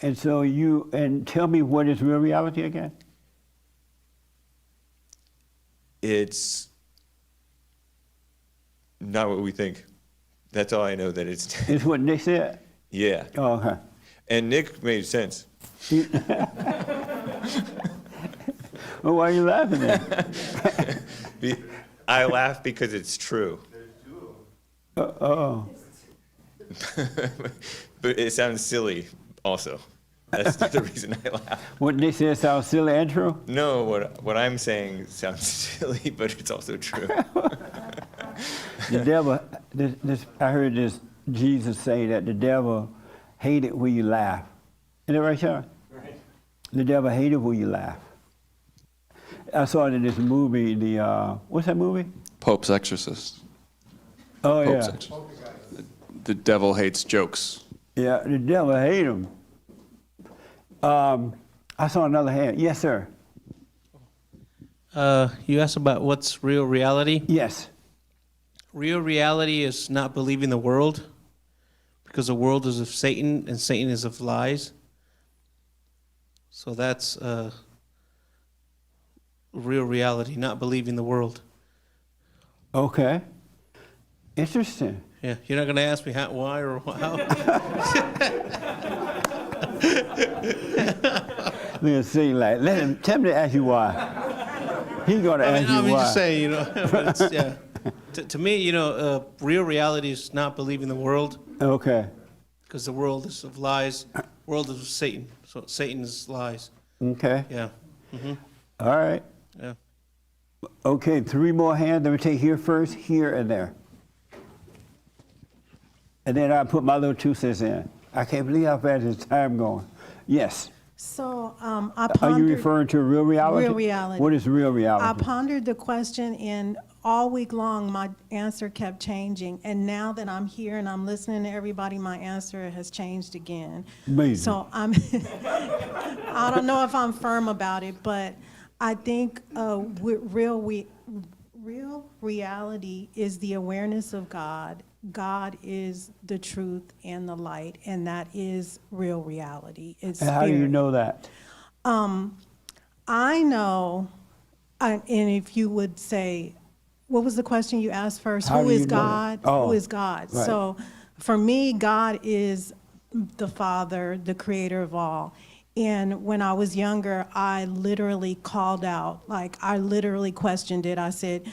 And so tell me, what is real reality again? It's not what we think. That's all I know that it's. It's what Nick said? Yeah. Oh, okay. And Nick made sense. Well, why are you laughing then? I laugh because it's true. Oh. But it sounds silly also. That's the reason I laugh. What Nick said sounds silly and true? No, what I'm saying sounds silly, but it's also true. The devil, I heard this Jesus say that the devil hated when you laugh. Isn't that right, Sean? Right. The devil hated when you laugh. I saw it in this movie, what's that movie? Pope's Exorcist. Oh, Pope's yeah. Exorcist. The devil hates jokes. Yeah, the devil hated him. I saw another hand. Yes, sir. You asked about what's real reality? Yes. Real reality is not believing the world, because the world is of Satan and Satan is of lies. So that's real reality, not believing the world. Okay. Interesting. Yeah, you're not going to ask me why or how. Let's see, tell me to ask you why. He's going to ask you why. I'm just saying, but it's, yeah. To me, real reality is not believing the world. Okay. Because the world is of lies. World is of Satan. So Satan is lies. Okay. Yeah. Mm-hmm. All right. Yeah. Okay, 3 more hands. Let me take here first, here, and there. And then I put my little 2 cents in. I can't believe how fast this time going. Yes. So I pondered. Are you referring to real reality? Real reality. What is real reality? I pondered the question, and all week long my answer kept changing. And now that I'm here and I'm listening to everybody, my answer has changed again. Amazing. So I don't know if I'm firm about it, but I think real reality is the awareness of God God is the truth and the light, and that is real reality. It's And how do you spirit. know that? I know, and if you would say, what was the question you asked first? How Who do is you know God? that? Oh, Who is God? right. So for me, God is the Father, the creator of all. And when I was younger, I literally called out, like I literally questioned it. I said,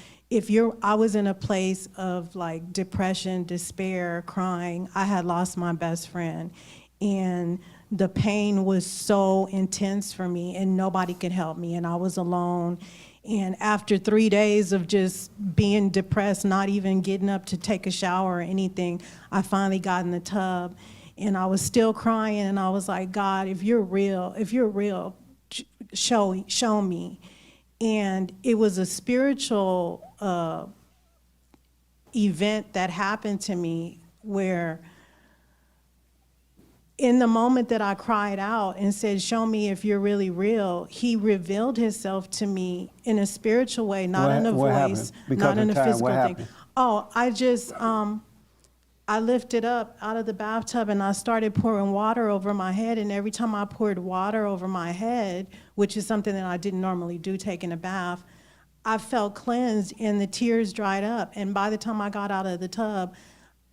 I was in a place of like depression, despair, crying. I had lost my best friend. And the pain was so intense for me and nobody could help me and I was alone. And after 3 days of just being depressed, not even getting up to take a shower or anything, I finally got in the tub and I was still crying and I was like, God, if you're real, show me. And it was a spiritual event that happened to me where in the moment that I cried out and said, show me if you're really real, he revealed himself to me in a spiritual way, not in a What voice, happened? Because not in of a time, physical what thing. happened? Oh, I lifted up out of the bathtub and I started pouring water over my head. And every time I poured water over my head, which is something that I didn't normally do, taking a bath, I felt cleansed and the tears dried up. And by the time I got out of the tub,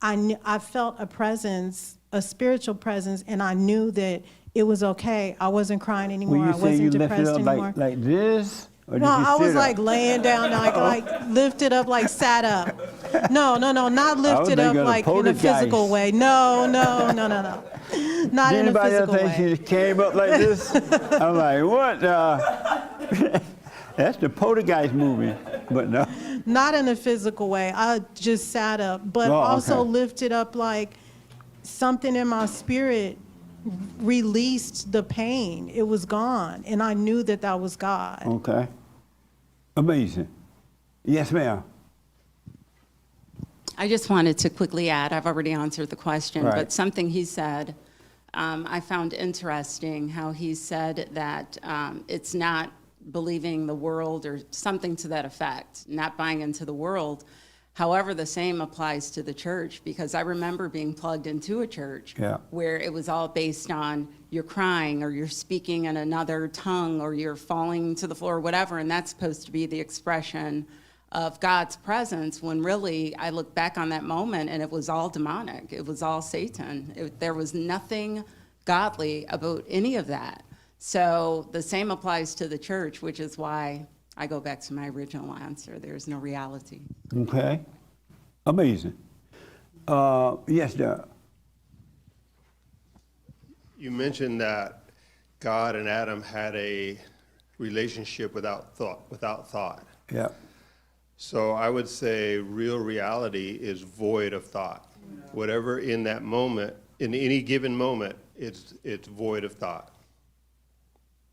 I felt a presence, a spiritual presence, and I knew that it was okay. I wasn't crying anymore. When you I say you wasn't lifted depressed up anymore. like this? Or did No, you I was sit like up? laying down, like lifted up, like sat up. No, not lifted up thinking of like in a physical poltergeist. way. No. Not Did in a anybody else physical think way. she came up like this? I'm like, what? That's the poltergeist movie, but no. Not in a physical way. I just sat up, but Oh, also okay. lifted up like something in my spirit released the pain. It was gone, and I knew that that was God. Okay. Amazing. Yes, ma'am. I just wanted to quickly add, I've already answered the question, Right. but something he said, I found interesting how he said that it's not believing the world or something to that effect, not buying into the world. However, the same applies to the church, because I remember being plugged into a church where it was all based on you're crying or you're speaking in another tongue or you're falling to the floor or whatever, and that's supposed to be the expression of God's presence, when really I look back on that moment and it was all demonic. It was all Satan. There was nothing godly about any of that. So the same applies to the church, which is why I go back to my original answer. There's no reality. Okay. Amazing. Yes, Doug. You mentioned that God and Adam had a relationship without thought. Yeah. So I would say real reality is void of thought. Whatever in that moment, in any given moment, it's void of thought.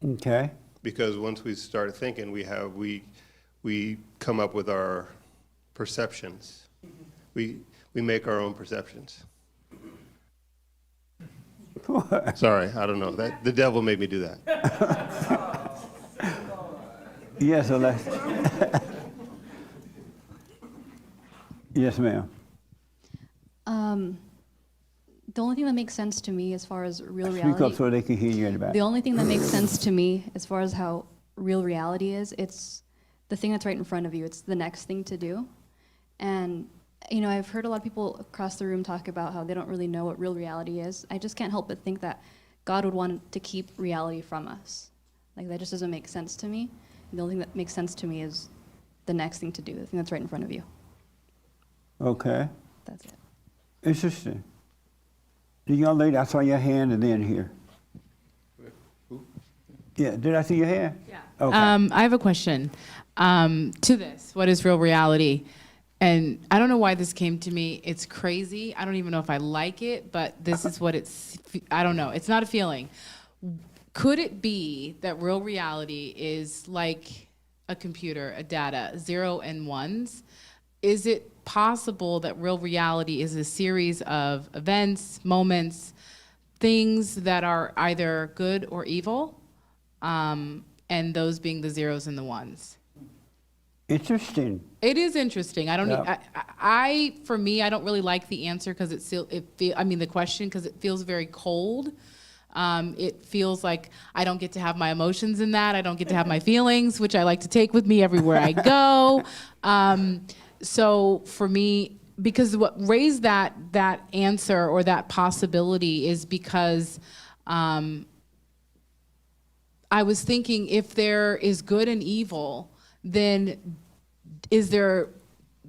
Okay. Because once we start thinking, we come up with our perceptions. We make our own perceptions. Sorry, I don't know. The devil made me do that. Yes, Alexa. Yes, ma'am. The only thing that makes sense to me as far as real Speak reality. up so they can hear you in the back. The only thing that makes sense to me as far as how real reality is, it's the thing that's right in front of you. It's the next thing to do. And, you know, I've heard a lot of people across the room talk about how they don't really know what real reality is. I just can't help but think that God would want to keep reality from us. Like, that just doesn't make sense to me. The only thing that makes sense to me is the next thing to do, the thing that's right in front of you. Okay. That's it. Interesting. The young lady, I saw your hand and then here. Yeah, did I see your hand? Yeah. Okay. I have a question to this. What is real reality? And I don't know why this came to me. It's crazy. I don't even know if I like it, but this is what it's, I don't know. It's not a feeling. Could it be that real reality is like a computer, a data, 0 and 1s? Is it possible that real reality is a series of events, moments, things that are either good or evil, and those being the 0s and the 1s? Interesting. It is interesting. I don't. Yeah. For me, I don't really like the answer because the question, because it feels very cold. It feels like I don't get to have my emotions in that. I don't get to have my feelings, which I like to take with me everywhere I go. So for me, because what raised that answer or that possibility is because I was thinking, if there is good and evil, then is there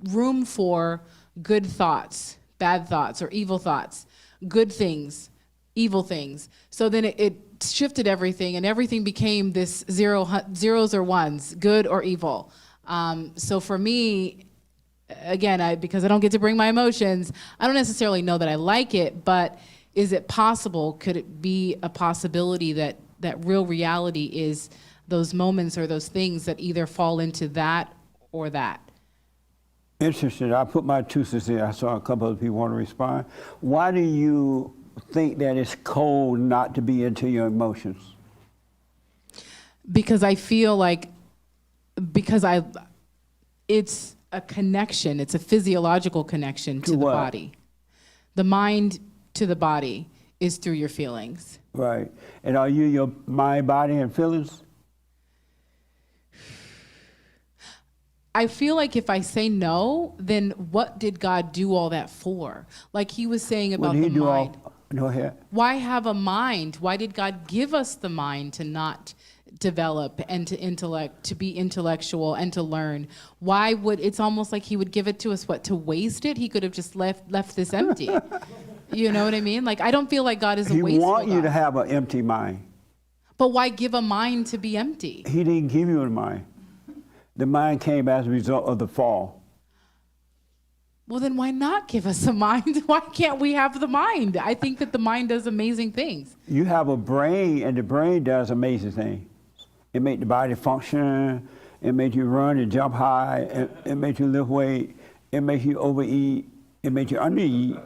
room for good thoughts, bad thoughts, or evil thoughts, good things, evil things? So then it shifted everything, and everything became this zeros or ones, good or evil. So for me, again, because I don't get to bring my emotions, I don't necessarily know that I like it, but is it possible, could it be a possibility that real reality is those moments or those things that either fall into that or that? Interesting. I put my 2 cents in. I saw a couple of people want to respond. Why do you think that it's cold not to be into your emotions? Because I feel like, it's a connection. It's a physiological connection to the what? body. The mind to the body is through your feelings. Right. And are you your mind, body, and feelings? I feel like if I say no, then what did God do all that for? Like he was saying about the mind. Go ahead. Why have a mind? Why did God give us the mind to not develop and to be intellectual and to learn? Why would, it's almost like he would give it to us, to waste it? He could have just left this empty. You know what I mean? Like, I don't feel like God is a wasteful God. He wants you to have an empty mind. But why give a mind to be empty? He didn't give you a mind. The mind came as a result of the fall. Well, then why not give us a mind? Why can't we have the mind? I think that the mind does amazing things. You have a brain, and the brain does amazing things. It makes the body function. It makes you run and jump high. It makes you lift weight. It makes you overeat. It makes you undereat.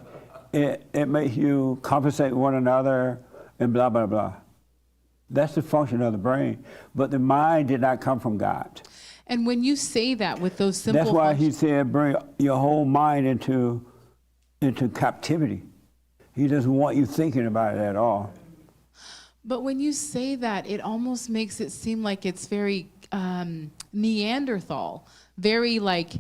It makes you compensate one another, and blah, blah, blah. That's the function of the brain. But the mind did not come from God. And when you say that with those simple That's why functions, he said bring your whole mind into captivity. He doesn't want you thinking about it at all. but when you say that, it almost makes it seem like it's very Neanderthal, very like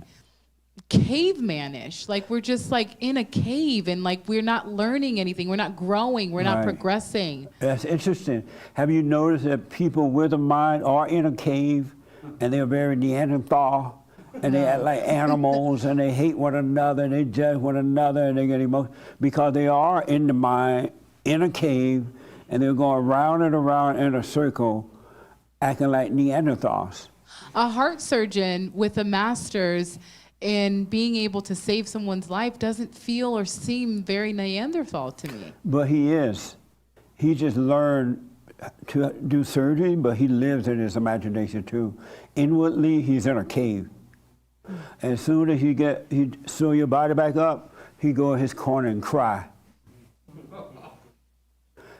cavemanish. Like we're just like in a cave and like we're not learning anything. We're not growing. We're not Right. progressing. That's interesting. Have you noticed that people with a mind are in a cave and they're very Neanderthal and they act like animals and they hate one another and they judge one another and they get emotional because they are in the mind, in a cave, and they're going round and around in a circle acting like Neanderthals. A heart surgeon with a master's in being able to save someone's life doesn't feel or seem very Neanderthal to me. But he is. He just learned to do surgery, but he lives in his imagination too. Inwardly, he's in a cave. As soon as he sew your body back up, he go in his corner and cry.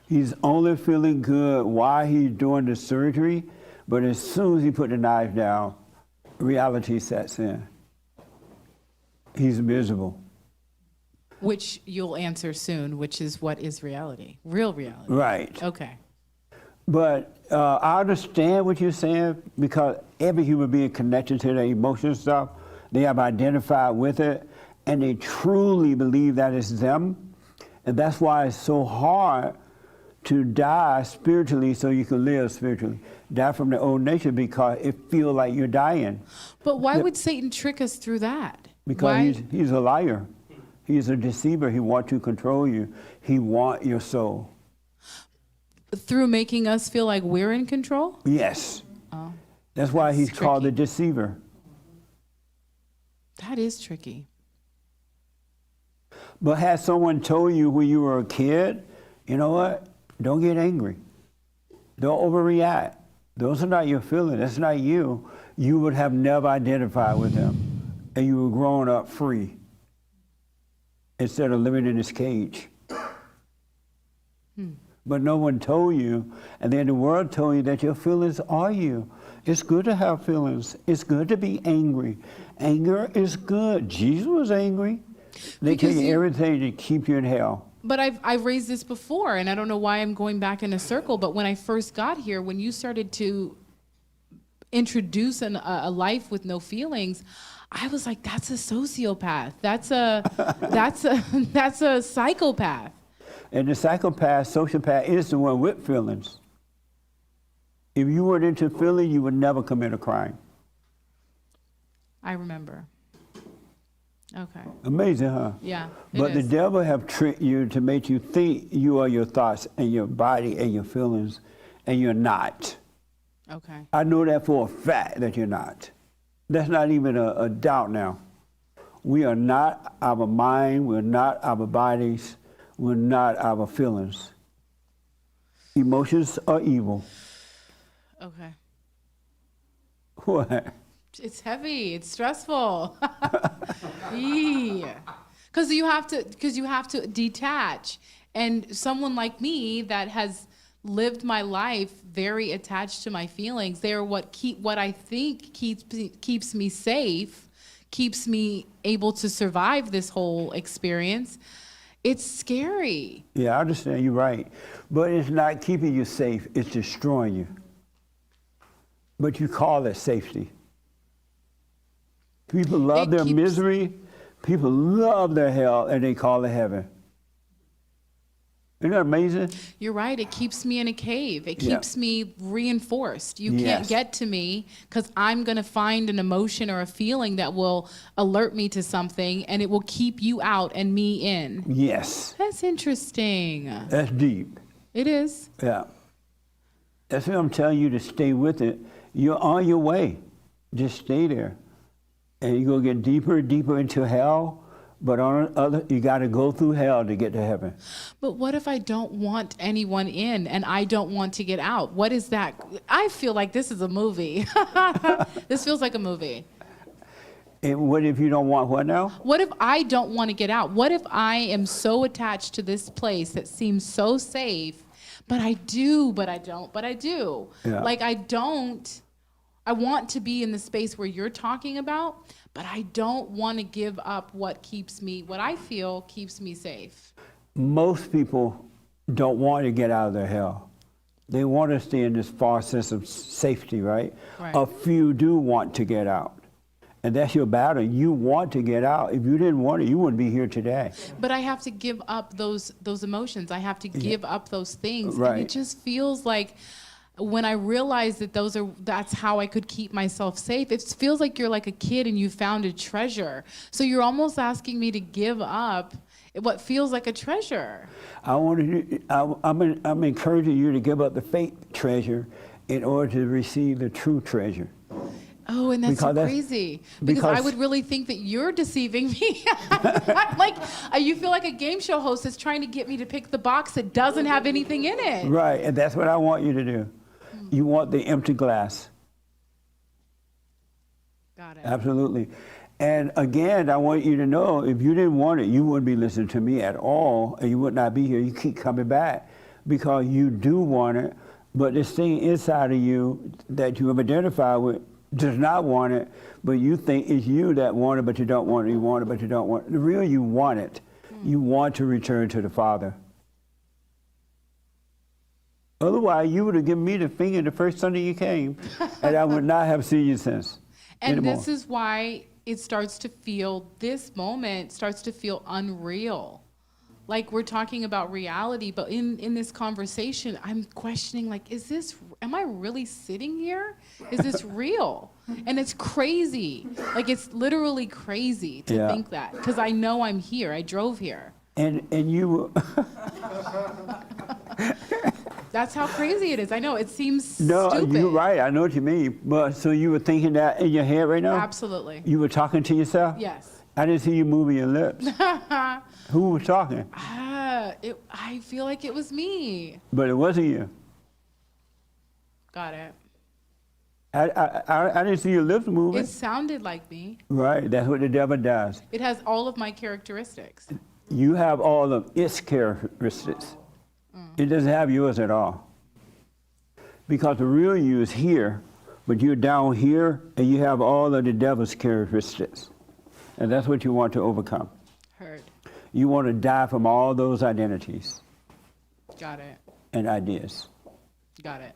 He's only feeling good while he's doing the surgery, but as soon as he put the knife down, reality sets in. He's miserable. Which you'll answer soon, which is what is reality? Real reality. Right. Okay. But I understand what you're saying because every human being connected to their emotional stuff, they have identified with it, and they truly believe that it's them. And that's why it's so hard to die spiritually so you can live spiritually. Die from the old nature because it feels like you're dying. But why would Satan trick us through that? Because he's a liar. He's a deceiver. He wants to control you. He wants your soul. Through making us feel like we're in control? Yes. Oh. That's why he's called the deceiver. That is tricky. But has someone told you when you were a kid, you know what? Don't get angry. Don't overreact. Those are not your feelings. That's not you. You would have never identified with them. And you were growing up free instead of living in this cage. But no one told you, and then the world told you that your feelings are you. It's good to have feelings. It's good to be angry. Anger is good. Jesus was angry. They tell you everything to keep you in hell. But I've raised this before, and I don't know why I'm going back in a circle, but when I first got here, when you started to introduce a life with no feelings, I was like, that's a sociopath. That's a psychopath. And the psychopath, sociopath is the one with feelings. If you weren't into feeling, you would never commit a crime. I remember. Okay. Amazing, huh? Yeah. But the devil have tricked you to make you think you are your thoughts and your body and your feelings, and you're not. Okay. I know that for a fact that you're not. That's not even a doubt now. We are not our mind, we're not our bodies, we're not our feelings. Emotions are evil. Okay. What? It's heavy. It's stressful. Because you have to detach. And someone like me that has lived my life very attached to my feelings, they are what I think keeps me safe, keeps me able to survive this whole experience. It's scary. Yeah, I understand. You're right. But it's not keeping you safe. It's destroying you. But you call it safety. People love their misery. People love their hell, and they call it heaven. Isn't that amazing? You're right. It keeps me in a cave. It Yeah. keeps me reinforced. You can't Yes. get to me because I'm going to find an emotion or a feeling that will alert me to something, and it will keep you out and me in. Yes. That's interesting. That's deep. It is. Yeah. That's why I'm telling you to stay with it. You're on your way. Just stay there. And you're going to get deeper and deeper into hell. But you got to go through hell to get to heaven. But what if I don't want anyone in and I don't want to get out? What is that? I feel like this is a movie. This feels like a movie. And what if you don't want what now? What if I don't want to get out? What if I am so attached to this place that seems so safe, but I do, but I don't, but I do. Yeah. Like I want to be in the space where you're talking about, but I don't want to give up what I feel keeps me safe. Most people don't want to get out of their hell. They want to stay in this false sense of safety, right? Right. A few do want to get out. And that's your battle. You want to get out. If you didn't want it, you wouldn't be here today. But I have to give up those emotions. I have to give up those things. Right. And it just feels like when I realize that that's how I could keep myself safe, it feels like you're like a kid and you found a treasure. So you're almost asking me to give up what feels like a treasure. I'm encouraging you to give up the fake treasure in order to receive the true treasure. Oh, and that's so crazy. Because I would really think that you're deceiving me. Like, you feel like a game show host that's trying to get me to pick the box that doesn't have anything in it. Right, and that's what I want you to do. You want the empty glass. Got it. Absolutely. And again, I want you to know, if you didn't want it, you wouldn't be listening to me at all, and you would not be here. You keep coming back because you do want it, but this thing inside of you that you have identified with does not want it, but you think it's you that want it, but you don't want it. You want it, but you don't want it. The real you want it. You want to return to the Father. Otherwise, you would have given me the finger the first Sunday you came, and I would not have seen you since. And anymore. this is why this moment starts to feel unreal. Like we're talking about reality, but in this conversation, I'm questioning, like, am I really sitting here? Is this real? And it's crazy. Like, it's literally crazy to think that, because I know I'm here. I drove here. And you... That's how crazy it is. I know, it seems stupid. No, you're right. I know what you mean. But so you were thinking that in your head right now? Absolutely. You were talking to yourself? Yes. I didn't see you moving your lips. Who was talking? I feel like it was me. But it wasn't you. Got it. I didn't see your lips moving. It sounded like me. Right. That's what the devil does. It has all of my characteristics. You have all of its characteristics. It doesn't have yours at all. Because the real you is here, But you're down here and you have all of the devil's characteristics. And that's what you want to overcome. Heard. You want to die from all those identities Got it. and ideas. Got it.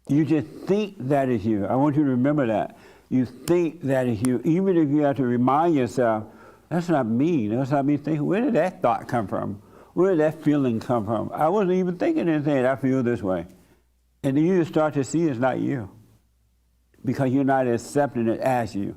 You just think that is you. I want you to remember that. You think that is you, even if you have to remind yourself, that's not me. That's not me thinking. Where did that thought come from? Where did that feeling come from? I wasn't even thinking anything. I feel this way. And then you start to see it's not you because you're not accepting it as you.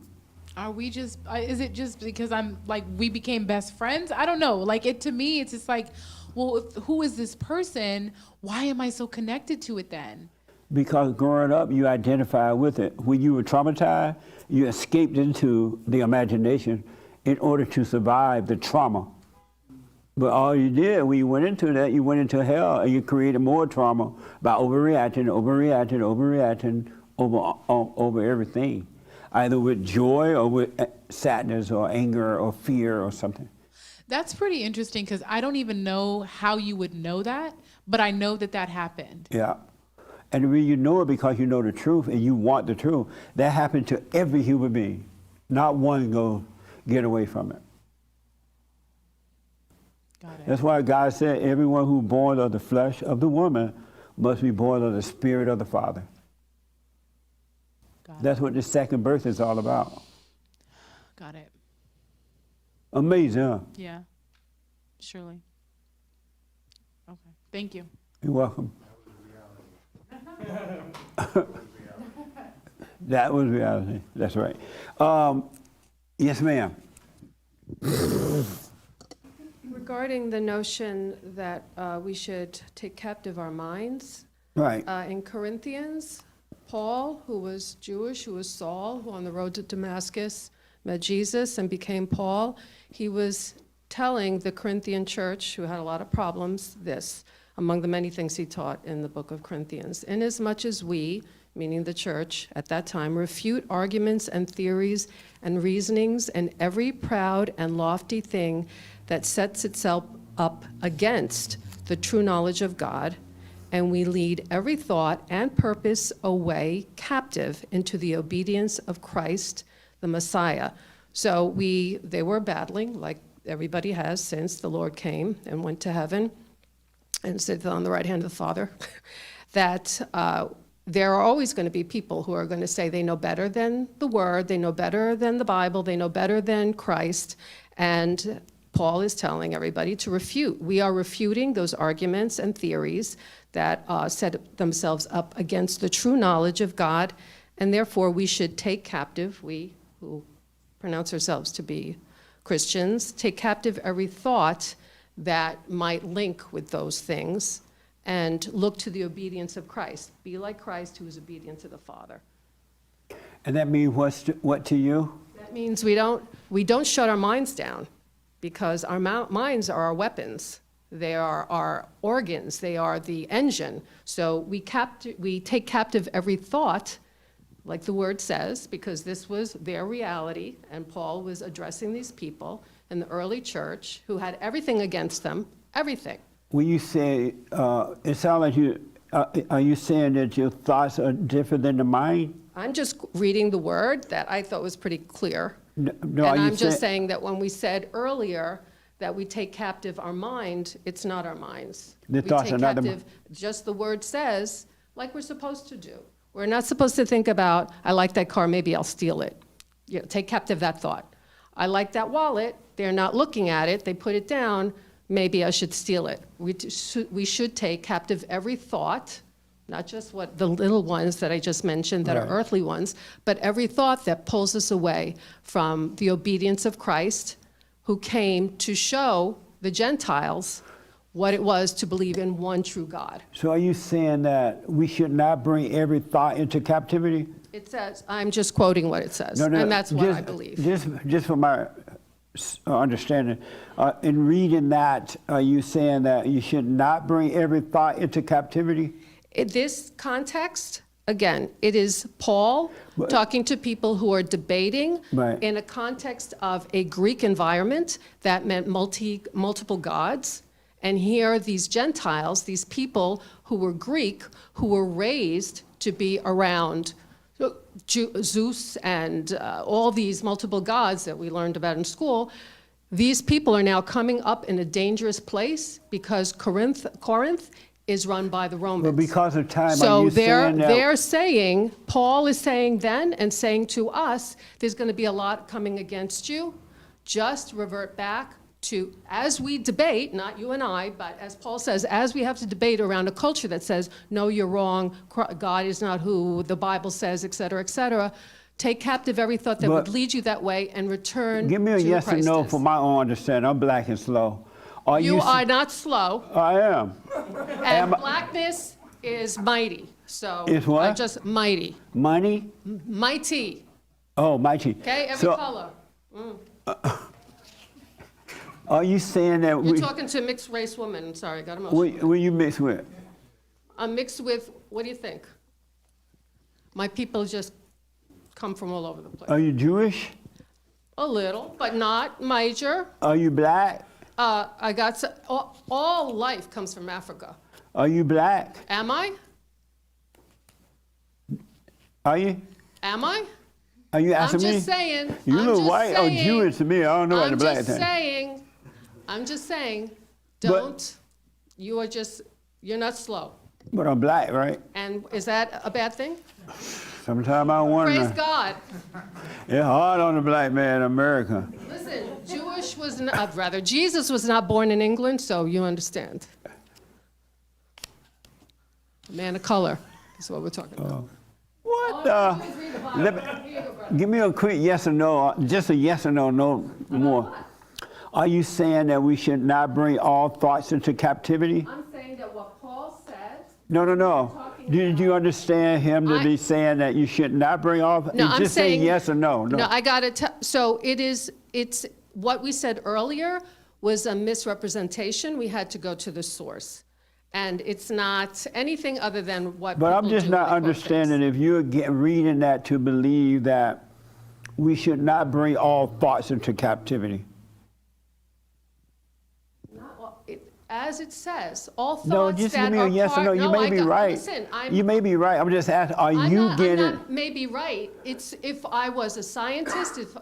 Are we just, is it just because I'm like, we became best friends? I don't know. Like, it to me, it's just like, well, who is this person? Why am I so connected to it then? Because growing up, you identify with it. When you were traumatized, you escaped into the imagination in order to survive the trauma. But all you did when you went into that, you went into hell and you created more trauma by overreacting over everything, either with joy or with sadness or anger or fear or something. That's pretty interesting because I don't even know how you would know that, but I know that that happened. Yeah. And the reason you know it because you know the truth and you want the truth. That happened to every human being. Not one go get away from it. Got it. That's why God said everyone who's born of the flesh of the woman must be born of the spirit of the Father. That's what the second birth is all about. Got it. Amazing, huh? Yeah, surely. Okay, thank you. You're welcome. That was reality. That's right. Yes, ma'am. Regarding the notion that we should take captive our minds, Right. In Corinthians, Paul, who was Jewish, who was Saul, who on the road to Damascus met Jesus and became Paul, he was telling the Corinthian church, who had a lot of problems, this, among the many things he taught in the book of Corinthians. Inasmuch as we, meaning the church at that time, refute arguments and theories and reasonings and every proud and lofty thing that sets itself up against the true knowledge of God, and we lead every thought and purpose away captive into the obedience of Christ, the Messiah. So they were battling, like everybody has since the Lord came and went to heaven and sit on the right hand of the Father, that there are always going to be people who are going to say they know better than the Word, they know better than the Bible, they know better than Christ, and Paul is telling everybody to refute. We are refuting those arguments and theories that set themselves up against the true knowledge of God, and therefore we should take captive, we who pronounce ourselves to be Christians, take captive every thought that might link with those things and look to the obedience of Christ. Be like Christ, who is obedient to the Father. And that means what to you? That means we don't shut our minds down, because our minds are our weapons. They are our organs. They are the engine. So we take captive every thought, like the word says, because this was their reality, and Paul was addressing these people in the early church who had everything against them, everything. When you say, it sounds like are you saying that your thoughts are different than the mind? I'm just reading the word that I thought was pretty clear. No, and I'm just saying that when we said earlier that we take captive our mind, it's not our minds. The we thoughts take are not the captive, just the word says, like we're supposed to do. We're not supposed to think about, I like that car, maybe I'll steal it. You know, take captive that thought. I like that wallet, they're not looking at it, they put it down, maybe I should steal it. We should take captive every thought, not just what the little ones that I just mentioned that are earthly ones, but every thought that pulls us away from the obedience of Christ, who came to show the Gentiles what it was to believe in one true God. So are you saying that we should not bring every thought into captivity? It says, I'm just quoting what it says, and that's what I believe. Just for my understanding, in reading that, are you saying that you should not bring every thought into captivity? In this context, again, it is Paul talking to people who are debating in a context of a Greek environment that meant multiple gods. And here, these Gentiles, these people who were Greek, who were raised to be around Zeus and all these multiple gods that we learned about in school, these people are now coming up in a dangerous place because Corinth is run by the Romans. But because of time, are So you saying that? they're saying, Paul is saying then and saying to us, there's going to be a lot coming against you. Just revert back to, as we debate, not you and I, but as Paul says, as we have to debate around a culture that says, no, you're wrong, God is not who the Bible says, et cetera, take captive every thought that would lead you that way and return Give me a to yes Christ or no is. for my own understanding. I'm black and slow. You are not slow, I am. and blackness is mighty. So Is what? I just mighty. Money? Mighty. Oh, mighty. Okay, every So, color. are you saying that You're talking to a mixed race woman. I'm sorry, I got emotional. what you mix with? I'm mixed with, what do you think? My people just come from all over the place. Are you Jewish? A little, but not major. Are you black? I got, all life comes from Africa. Are you black? Am I? Are you? Am I? Are you asking me? I'm just saying. You I'm look just white saying, or Jewish to me. I don't know about the black thing. I'm just saying, But- you're not slow. But I'm black, right? And is that a bad thing? Sometimes I wonder. Praise God. It's hard on the black man in America. Listen, Jesus was not born in England, so you understand. A man of color is what we're talking about. What give me a quick yes or no, just a yes or no, no more. Are you saying that we should not bring all thoughts into captivity? I'm saying that what Paul said. No. Did you understand him to be saying that you should not bring all? No, I'm just say saying yes or no. No, I got to. So it's what we said earlier was a misrepresentation. We had to go to the source, and it's not anything other than what. But I'm people just do not when they quote understanding if you're reading that to believe that we should not bring all thoughts into captivity. As it says, all thoughts No, just that give me a are yes or no. You may be right. Listen, You may be right. I'm just asking, are you I'm getting? not maybe right. It's if I was a scientist, if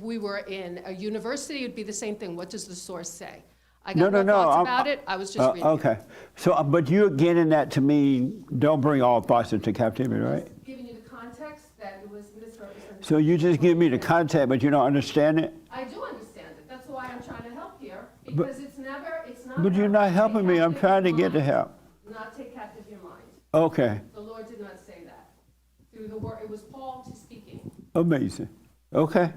we were in a university, it'd be the same thing. What does the source say? I got no thoughts about it. I was just reading. Okay. So, but you're getting that to mean don't bring all thoughts into captivity, right? Giving you the context that it was misrepresented. So you just give me the context, but you don't understand it? I do understand it. That's why I'm trying to help here, because it's not. But you're not helping me. I'm trying to get the help. Not take captive your mind. Okay. The Lord did not say that. Through the word, it was Paul speaking. Amazing. Okay.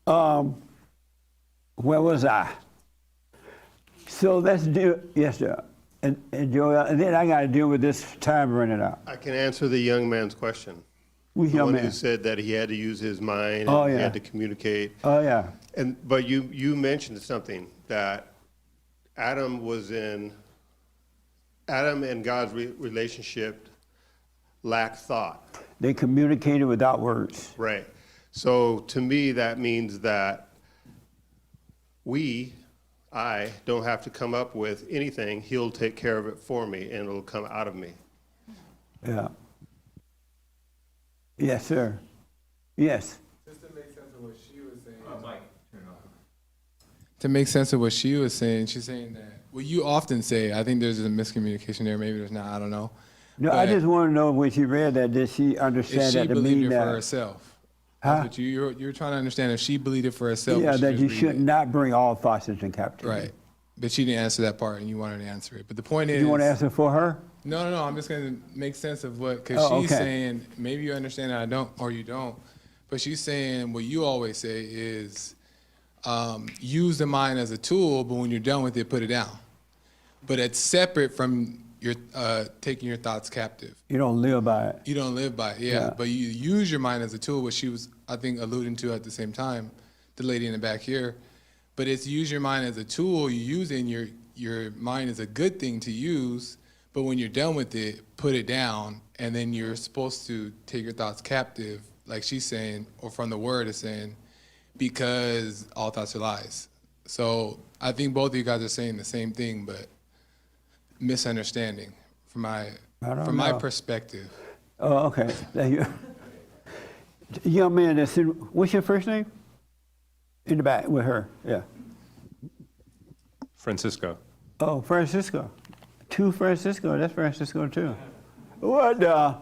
Where was I? So let's do, yes, sir. And Joel, and then I got to deal with this time running out. I can answer the young man's question. Which The young one man? who said that he had to use his mind Oh, and he yeah. had to communicate. Oh, yeah. But you mentioned something that Adam and God's relationship lacked thought. They communicated without words. Right. So to me, that means that I don't have to come up with anything. He'll take care of it for me and it'll come out of me. Yeah. Yes, sir. Yes. Just to make sense of what she was saying. To make sense of what she was saying, she's saying that, well, you often say, I think there's a miscommunication there, maybe there's not, I don't know. No, But I just want to know when she read that, did she understand if she that to believed mean it that? for herself. Huh? That's what you're trying to understand if she believed it for herself. Yeah, or she that just you read should it. not bring all thoughts into captivity. Right. But she didn't answer that part and you wanted to answer it. But the point is. You want to answer for her? No, I'm just going to make sense of what, because she's saying, maybe you understand and I don't, or you don't. But she's saying what you always say is use the mind as a tool, but when you're done with it, put it down. But it's separate from your taking your thoughts captive. You don't live by it. You don't live by it, yeah. But you use your mind as a tool, which she was, I think, alluding to at the same time, the lady in the back here. But it's use your mind as a tool. You use it, and your mind is a good thing to use. But when you're done with it, put it down, and then you're supposed to take your thoughts captive, like she's saying, or from the word is saying, because all thoughts are lies. So I think both of you guys are saying the same thing, but misunderstanding from my perspective. Oh, okay. Young man that's in, what's your first name? In the back with her, yeah. Francisco. Oh, Francisco. Two Francisco, that's Francisco too. What the?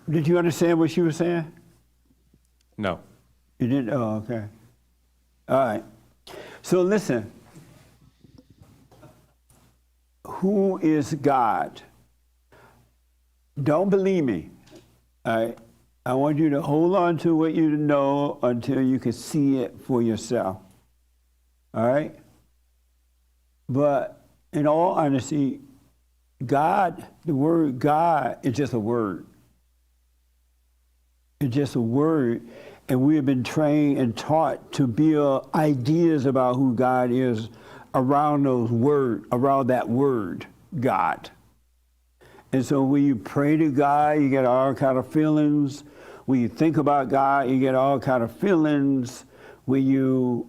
Did you understand what she was saying? No. You didn't? Oh, okay. All right. So listen. Who is God? Don't believe me. All right. I want you to hold on to what you know until you can see it for yourself. All right? But in all honesty, God, the word God is just a word. It's just a word. And we have been trained and taught to build ideas about who God is around that word, God. And so when you pray to God, you get all kind of feelings. When you think about God, you get all kind of feelings. When you,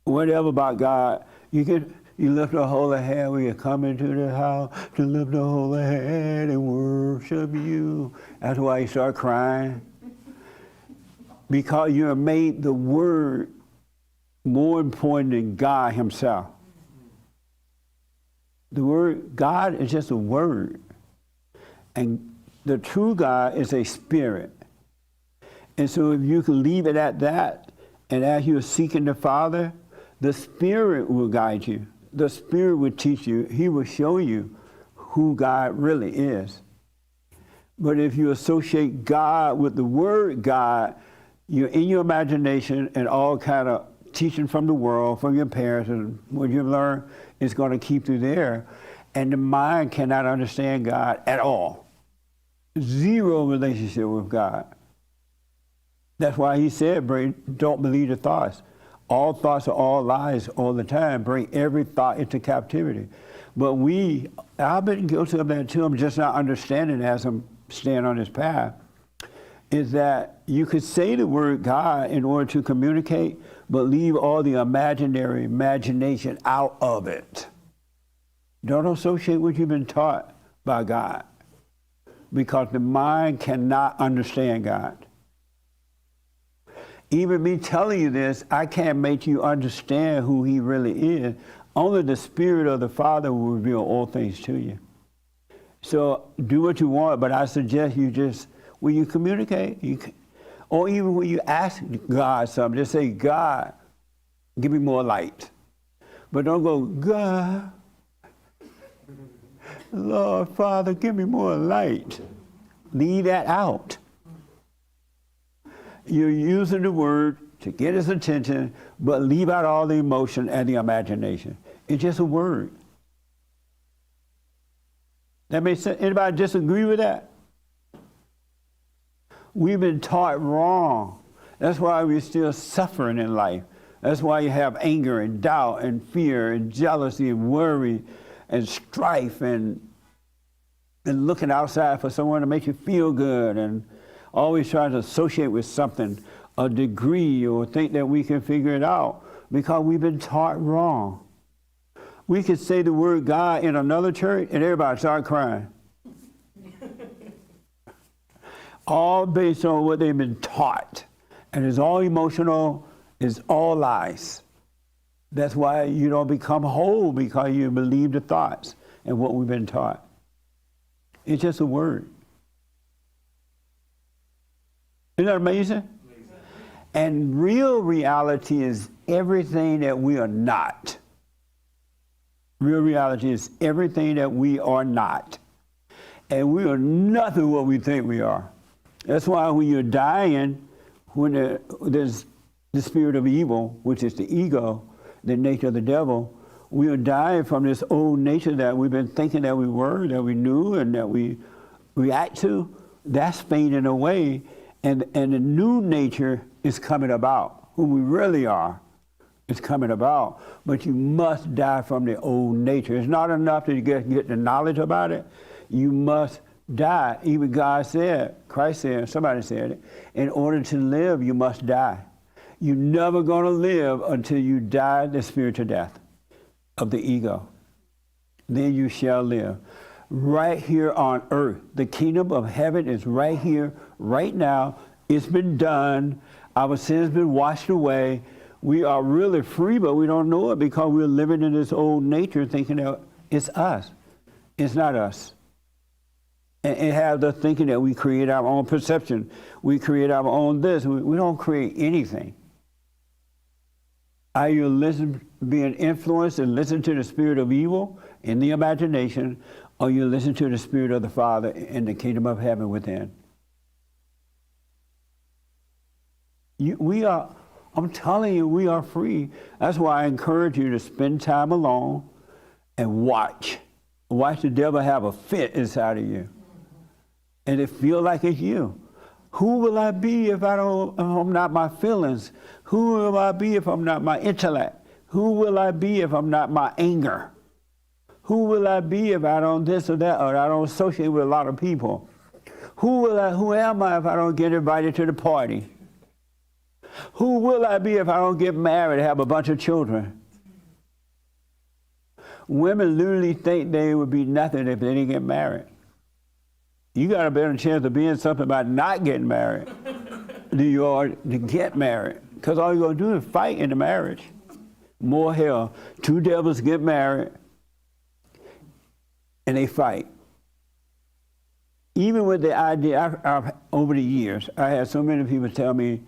whatever about God, you lift a holy hand when you come into the house to lift a holy hand and worship you. That's why you start crying. Because you have made the word more important than God himself. The word God is just a word. And the true God is a spirit. And so if you can leave it at that, and as you're seeking the Father, the Spirit will guide you. The Spirit will teach you. He will show you who God really is. But if you associate God with the word God, you're in your imagination and all kind of teaching from the world, from your parents, and what you've learned is going to keep you there. And the mind cannot understand God at all. Zero relationship with God. That's why he said, don't believe the thoughts. All thoughts are all lies all the time. Bring every thought into captivity. But I've been guilty of that too. I'm just not understanding as I'm staying on this path, is that you could say the word God in order to communicate, but leave all the imagination out of it. Don't associate what you've been taught by God, because the mind cannot understand God. Even me telling you this, I can't make you understand who he really is. Only the Spirit of the Father will reveal all things to you. So do what you want, but I suggest you just, when you communicate, or even when you ask God something, just say, God, give me more light. But don't go, God, Lord, Father, give me more light. Leave that out. You're using the word to get his attention, but leave out all the emotion and the imagination. It's just a word. That makes sense? Anybody disagree with that? We've been taught wrong. That's why we're still suffering in life. That's why you have anger and doubt and fear and jealousy and worry and strife and looking outside for someone to make you feel good and always trying to associate with something, a degree, or think that we can figure it out, because we've been taught wrong. We could say the word God in another church and everybody start crying. All based on what they've been taught. And it's all emotional, it's all lies. That's why you don't become whole, because you believe the thoughts and what we've been taught. It's just a word. Isn't that amazing? And real reality is everything that we are not. Real reality is everything that we are not. And we are nothing what we think we are. That's why when you're dying, when there's the spirit of evil, which is the ego, the nature of the devil, we are dying from this old nature that we've been thinking that we were, that we knew, and that we react to. That's fading away. And the new nature is coming about. Who we really are is coming about. But you must die from the old nature. It's not enough to get the knowledge about it. You must die. Even God said, Christ said, somebody said it, in order to live, you must die. You're never going to live until you die the spiritual death of the ego. then you shall live. Right here on earth. The kingdom of heaven is right here, right now. It's been done. Our sins been washed away. We are really free, but we don't know it because we're living in this old nature thinking that it's us. It's not us. And have the thinking that we create our own perception. We create our own this. We don't create anything. Are you being influenced and listen to the spirit of evil in the imagination, or you listen to the spirit of the Father in the kingdom of heaven within? I'm telling you, we are free. That's why I encourage you to spend time alone and watch. Watch the devil have a fit inside of you. And it feel like it's you. Who will I be if I'm not my feelings? Who will I be if I'm not my intellect? Who will I be if I'm not my anger? Who will I be if I don't this or that, or I don't associate with a lot of people? Who am I if I don't get invited to the party? Who will I be if I don't get married and have a bunch of children? Women literally think they would be nothing if they didn't get married. You got a better chance of being something by not getting married than you are to get married. Because all you're going to do is fight in the marriage. More hell. Two devils get married and they fight. Even with the idea, over the years, I had so many people tell me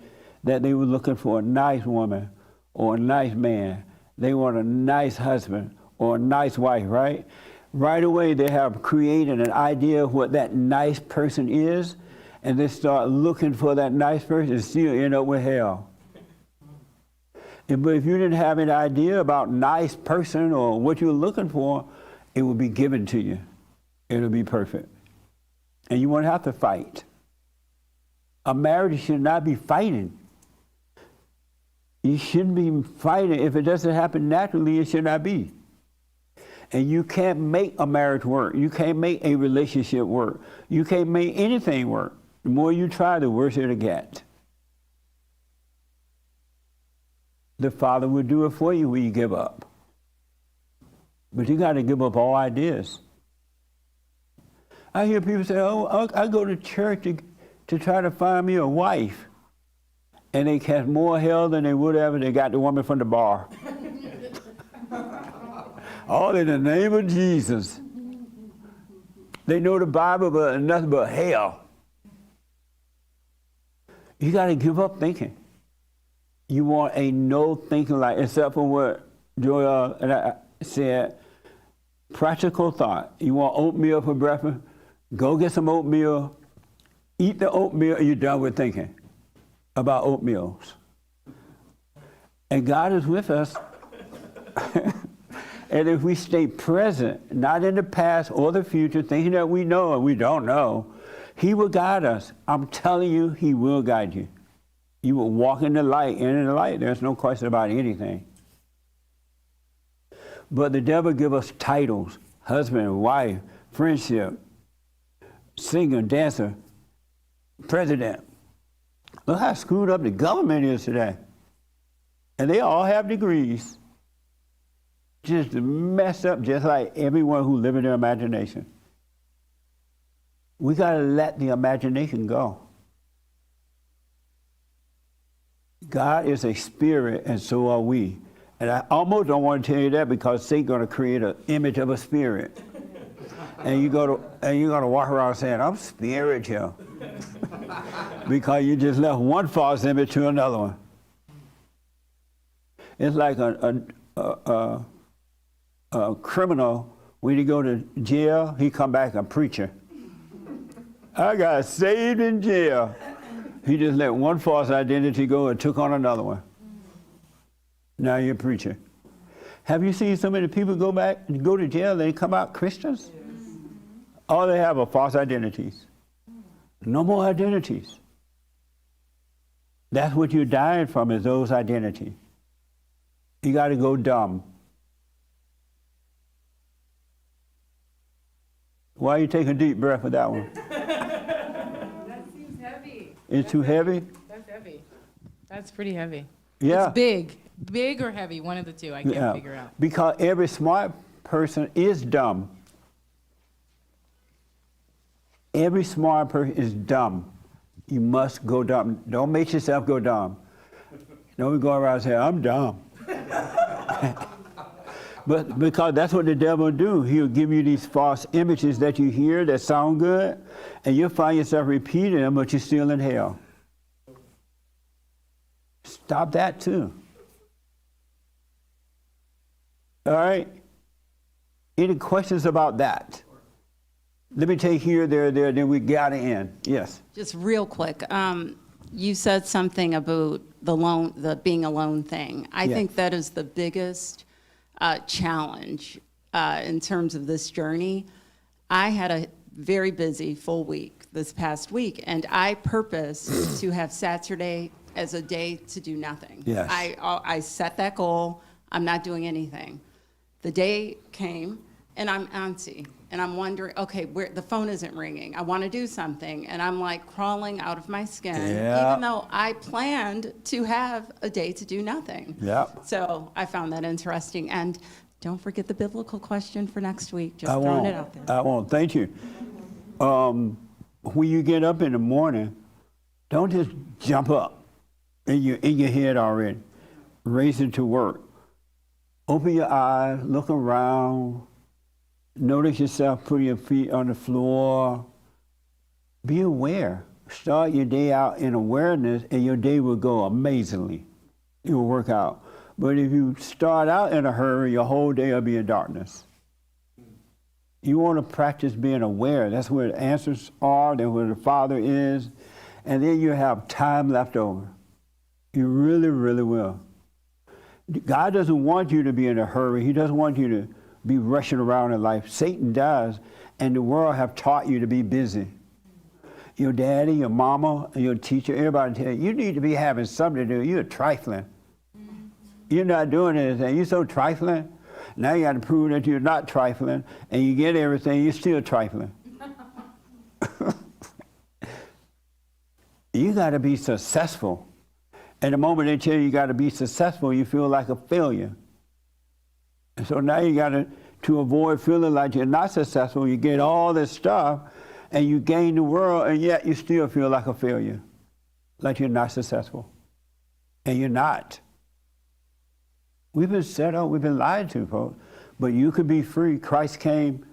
that they were looking for a nice woman or a nice man. They want a nice husband or a nice wife, right? Right away, they have created an idea of what that nice person is, and they start looking for that nice person and still end up with hell. But if you didn't have an idea about nice person or what you're looking for, it will be given to you. It'll be perfect. And you won't have to fight. A marriage should not be fighting. You shouldn't be fighting. If it doesn't happen naturally, it should not be. And you can't make a marriage work. You can't make a relationship work. You can't make anything work. The more you try, the worse it'll get. The Father will do it for you when you give up. But you got to give up all ideas. I hear people say, oh, I go to church to try to find me a wife. And they catch more hell than they would have if they got the woman from the bar. All in the name of Jesus. They know the Bible, but nothing but hell. You got to give up thinking. You want a no thinking life, except for what Joel and I said, practical thought. You want oatmeal for breakfast? Go get some oatmeal, eat the oatmeal, and you're done with thinking about oatmeals. And God is with us. And if we stay present, not in the past or the future, thinking that we know and we don't know, He will guide us. I'm telling you, He will guide you. You will walk in the light, and in the light, there's no question about anything. But the devil give us titles, husband, wife, friendship, singer, dancer, president. Look how screwed up the government is today. And they all have degrees. Just messed up, just like everyone who lives in their imagination. We got to let the imagination go. God is a spirit, and so are we. And I almost don't want to tell you that because Satan's going to create an image of a spirit. And you're going to walk around saying, I'm spiritual. Because you just left one false image to another one. It's like a criminal, when he go to jail, he come back a preacher. I got saved in jail. He just let one false identity go and took on another one. Now you're a preacher. Have you seen so many people go to jail and they come out Christians? All they have are false identities. No more identities. That's what you're dying from, is those identities. You got to go dumb. Why are you taking a deep breath with that one? That seems heavy. It's too heavy? That's heavy. That's pretty heavy. Yeah. It's big. Big or heavy, one of the two. I can't figure out. Because every smart person is dumb. Every smart person is dumb. You must go dumb. Don't make yourself go dumb. Don't go around and say, I'm dumb. But because that's what the devil will do. He'll give you these false images that you hear that sound good, and you'll find yourself repeating them, but you're still in hell. Stop that too. All right? Any questions about that? Let me take here, there, then we got to end. Yes. Just real quick, you said something about the being alone thing. I think that is the biggest challenge in terms of this journey. I had a very busy full week this past week, and I purposed to have Saturday as a day to do nothing. Yes. I set that goal. I'm not doing anything. The day came, and I'm antsy, and I'm wondering, okay, the phone isn't ringing. I want to do something, and I'm like crawling out of my skin, even though I planned to have a day to do nothing. Yep. So I found that interesting. And don't forget the biblical question for next week. Just throwing it out there. I won't. Thank you. When you get up in the morning, don't just jump up in your head already, racing to work. Open your eyes, look around, notice yourself putting your feet on the floor. Be aware. Start your day out in awareness, and your day will go amazingly. It will work out. But if you start out in a hurry, your whole day will be in darkness. You want to practice being aware. That's where the answers are, that's where the Father is. And then you have time left over. You really, really will. God doesn't want you to be in a hurry. He doesn't want you to be rushing around in life. Satan does, and the world have taught you to be busy. Your daddy, your mama, your teacher, everybody tell you need to be having something to do. You're trifling. You're not doing anything. You're so trifling. Now you got to prove that you're not trifling, and you get everything, you're still trifling. You got to be successful. And the moment they tell you got to be successful, you feel like a failure. And so now you got to avoid feeling like you're not successful, you get all this stuff, and you gain the world, and yet you still feel like a failure, like you're not successful. And you're not. We've been set up, we've been lied to, folks. But you could be free. Christ came,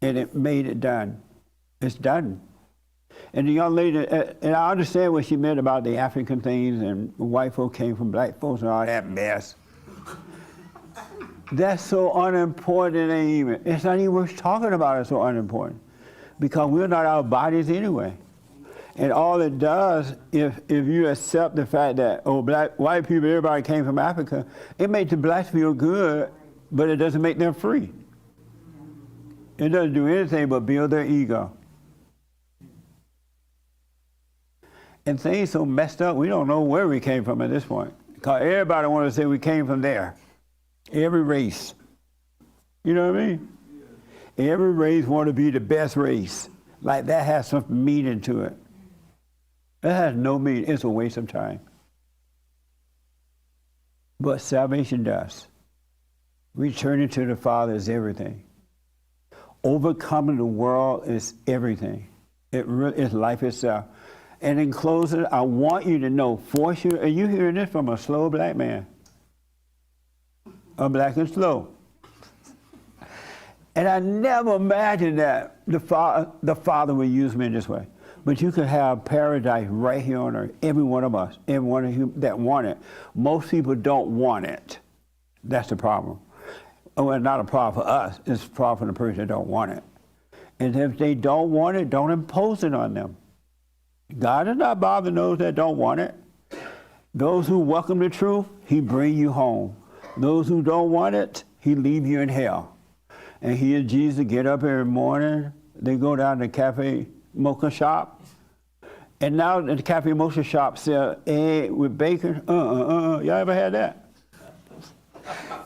and it made it done. It's done. And the young lady, and I understand what she meant about the African things, and white folk came from black folks and all that mess. That's so unimportant, it's not even worth talking about. It's so unimportant. Because we're not our bodies anyway. And all it does, if you accept the fact that, white people, everybody came from Africa, it makes the blacks feel good, but it doesn't make them free. It doesn't do anything but build their ego. And things so messed up, we don't know where we came from at this point. Because everybody wants to say we came from there. Every race. You know what I mean? Every race want to be the best race. Like that has some meaning to it. That has no meaning. It's a waste of time. But salvation does. Returning to the Father is everything. Overcoming the world is everything. It's life itself. And in closing, I want you to know, for sure, and you hearing this from a slow black man. A black and slow. And I never imagined that the Father would use me in this way. But you could have paradise right here on earth. Every one of us, every one of you that want it. Most people don't want it. That's the problem. Oh, it's not a problem for us. It's a problem for the person that don't want it. And if they don't want it, don't impose it on them. God is not bothering those that don't want it. Those who welcome the truth, he bring you home. Those who don't want it, he leave you in hell. And he and Jesus get up every morning. They go down to the cafe mocha shop. And now the cafe mocha shop sell egg with bacon. Y'all ever had that?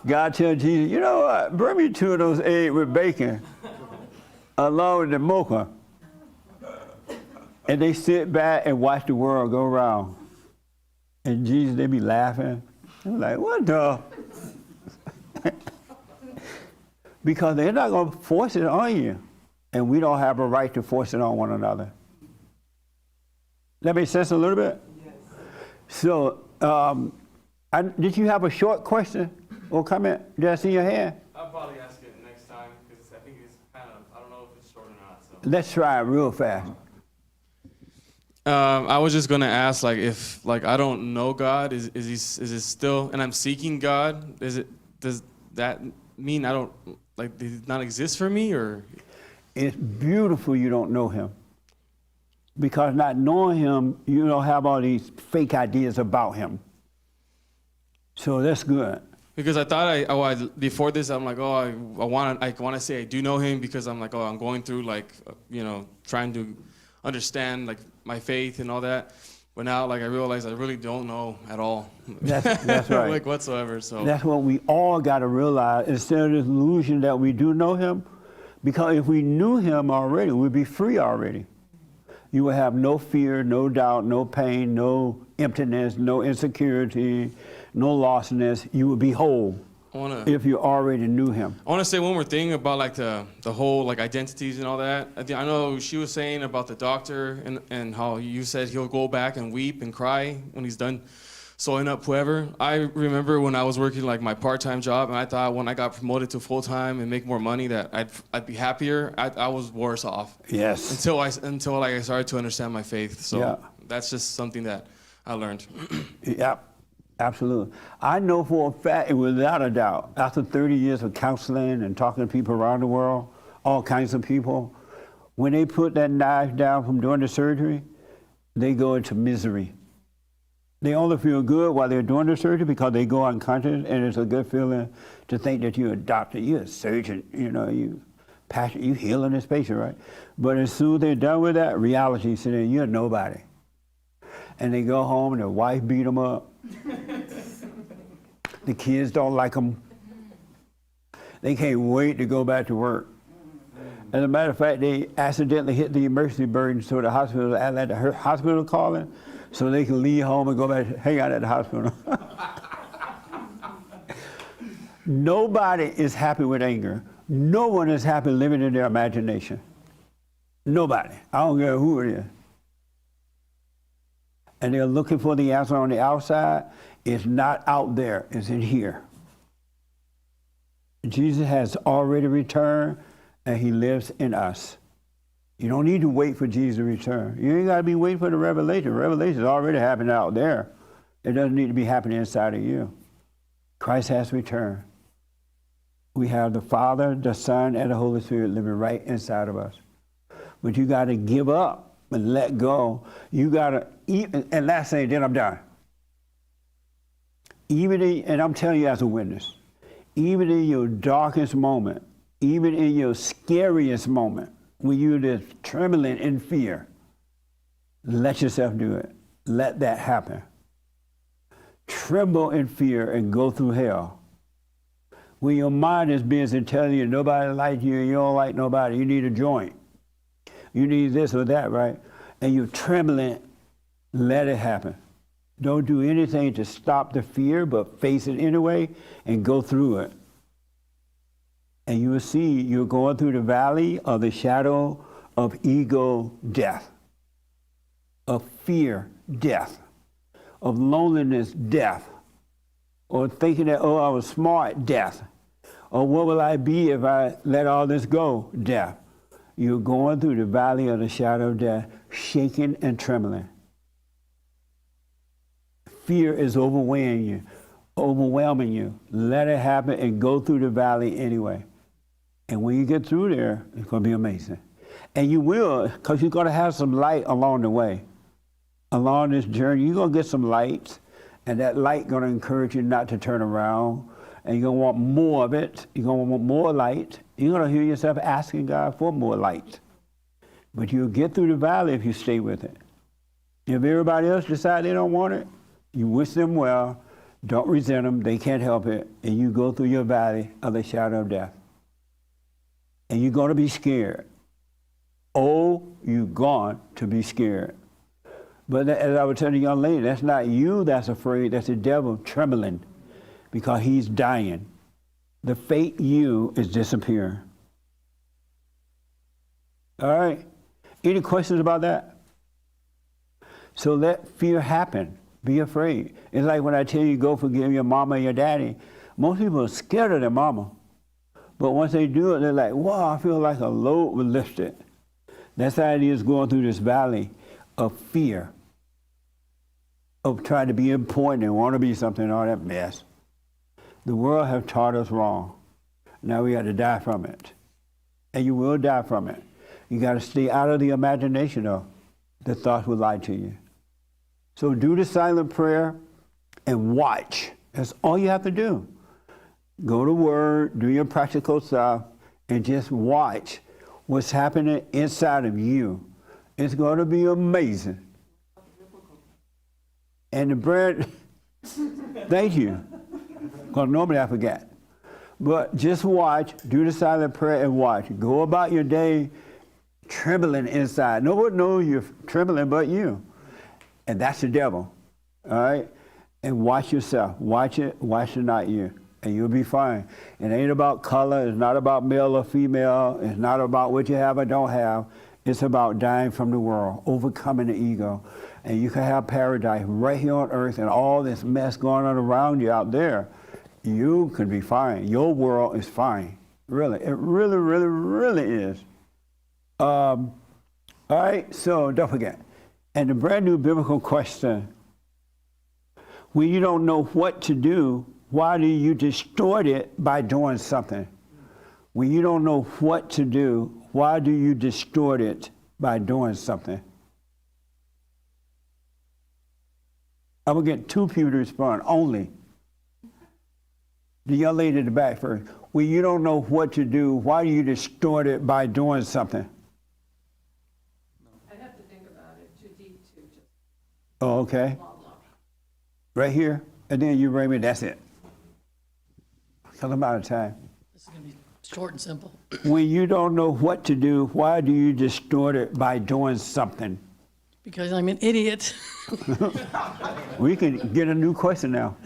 God tells Jesus, you know what? Bring me 2 of those eggs with bacon along with the mocha. And they sit back and watch the world go around. And Jesus, they be laughing. I'm like, what the? Because they're not going to force it on you. And we don't have a right to force it on one another. That makes sense a little bit? Yes. So, did you have a short question or comment? Did I see your hand? I'll probably ask it next time because I think it's kind of, I don't know if it's short or not. So. Let's try it real fast. I was just gonna ask, like, if like I don't know God, is it still, and I'm seeking God? Does that mean I don't like does it not exist for me, or? It's beautiful you don't know him. Because not knowing him, you don't have all these fake ideas about him. So that's good. Because I thought before this, I'm like, oh, I want to say I do know him because I'm like, oh, I'm going through like, trying to understand like my faith and all that. But now, like, I realize I really don't know at all. That's right. Like whatsoever. So that's what we all got to realize instead of this illusion that we do know him. Because if we knew him already, we'd be free already. You would have no fear, no doubt, no pain, no emptiness, no insecurity, no lostness. You would be whole if you already knew him. I want to say one more thing about like the whole like identities and all that. I know she was saying about the doctor and how you said he'll go back and weep and cry when he's done sewing up whoever. I remember when I was working like my part-time job, and I thought when I got promoted to full-time and make more money that I'd be happier. I was worse off. Yes. Until I started to understand my faith. So that's just something that I learned. Yeah, absolutely. I know for a fact, without a doubt, after 30 years of counseling and talking to people around the world, all kinds of people, when they put that knife down from doing the surgery, they go into misery. They only feel good while they're doing the surgery because they go unconscious, and it's a good feeling to think that you're a doctor, you're a surgeon, you healing this patient, right? But as soon as they're done with that, reality sits in, you're nobody. And they go home and their wife beat them up. The kids don't like them. They can't wait to go back to work. As a matter of fact, they accidentally hit the emergency button, so the hospital, let the hospital call in, so they can leave home and go back, hang out at the hospital. Nobody is happy with anger. No one is happy living in their imagination. Nobody. I don't care who it is. And they're looking for the answer on the outside. It's not out there, it's in here. Jesus has already returned, and he lives in us. You don't need to wait for Jesus to return. You ain't got to be waiting for the revelation. Revelation is already happening out there. It doesn't need to be happening inside of you. Christ has returned. We have the Father, the Son, and the Holy Spirit living right inside of us. But you got to give up and let go. You got to, and last thing, then I'm done. And I'm telling you as a witness, even in your darkest moment, even in your scariest moment, when you're just trembling in fear, let yourself do it. Let that happen. Tremble in fear and go through hell. When your mind is busy telling you nobody likes you, you don't like nobody, you need a joint, you need this or that, right? And you're trembling, let it happen. Don't do anything to stop the fear, but face it anyway and go through it. And you will see you're going through the valley of the shadow of ego death, of fear death, of loneliness death, or thinking that, oh, I was smart death, or what will I be if I let all this go death. You're going through the valley of the shadow of death, shaking and trembling. Fear is overwhelming you. Let it happen and go through the valley anyway. And when you get through there, it's going to be amazing. And you will, because you're going to have some light along the way. Along this journey, you're going to get some light, and that light going to encourage you not to turn around. And you're going to want more of it. You're going to want more light. You're going to hear yourself asking God for more light. But you'll get through the valley if you stay with it. If everybody else decides they don't want it, you wish them well, don't resent them, they can't help it, and you go through your valley of the shadow of death. And you're going to be scared. Oh, you're going to be scared. But as I was telling the young lady, that's not you that's afraid, that's the devil trembling because he's dying. The fake you is disappearing. All right? Any questions about that? So let fear happen. Be afraid. It's like when I tell you go forgive your mama and your daddy. Most people are scared of their mama. But once they do it, they're like, wow, I feel like a load was lifted. That's how it is going through this valley of fear, of trying to be important and want to be something, all that mess. The world has taught us wrong. Now we got to die from it. And you will die from it. You got to stay out of the imagination, though. The thoughts will lie to you. So do the silent prayer and watch. That's all you have to do. Go to Word, do your practical stuff, and just watch what's happening inside of you. It's going to be amazing. And the bread, thank you. Because normally I forget. But just watch, do the silent prayer and watch. Go about your day trembling inside. No one knows you're trembling but you. And that's the devil. All right? And watch yourself. Watch it, watch the not you. And you'll be fine. It ain't about color. It's not about male or female. It's not about what you have or don't have. It's about dying from the world, overcoming the ego. And you can have paradise right here on earth and all this mess going on around you out there. You can be fine. Your world is fine. Really. It really, really, really is. All right, so don't forget. And the brand new biblical question, when you don't know what to do, why do you distort it by doing something? When you don't know what to do, why do you distort it by doing something? I'm going to get 2 people to respond, only. The young lady in the back first. When you don't know what to do, why do you distort it by doing something? I'd have to think about it. Too deep to just. Oh, okay. Right here, and then you bring me, that's it. Because I'm out of time. This is going to be short and simple. When you don't know what to do, why do you distort it by doing something? Because I'm an idiot. We can get a new question now.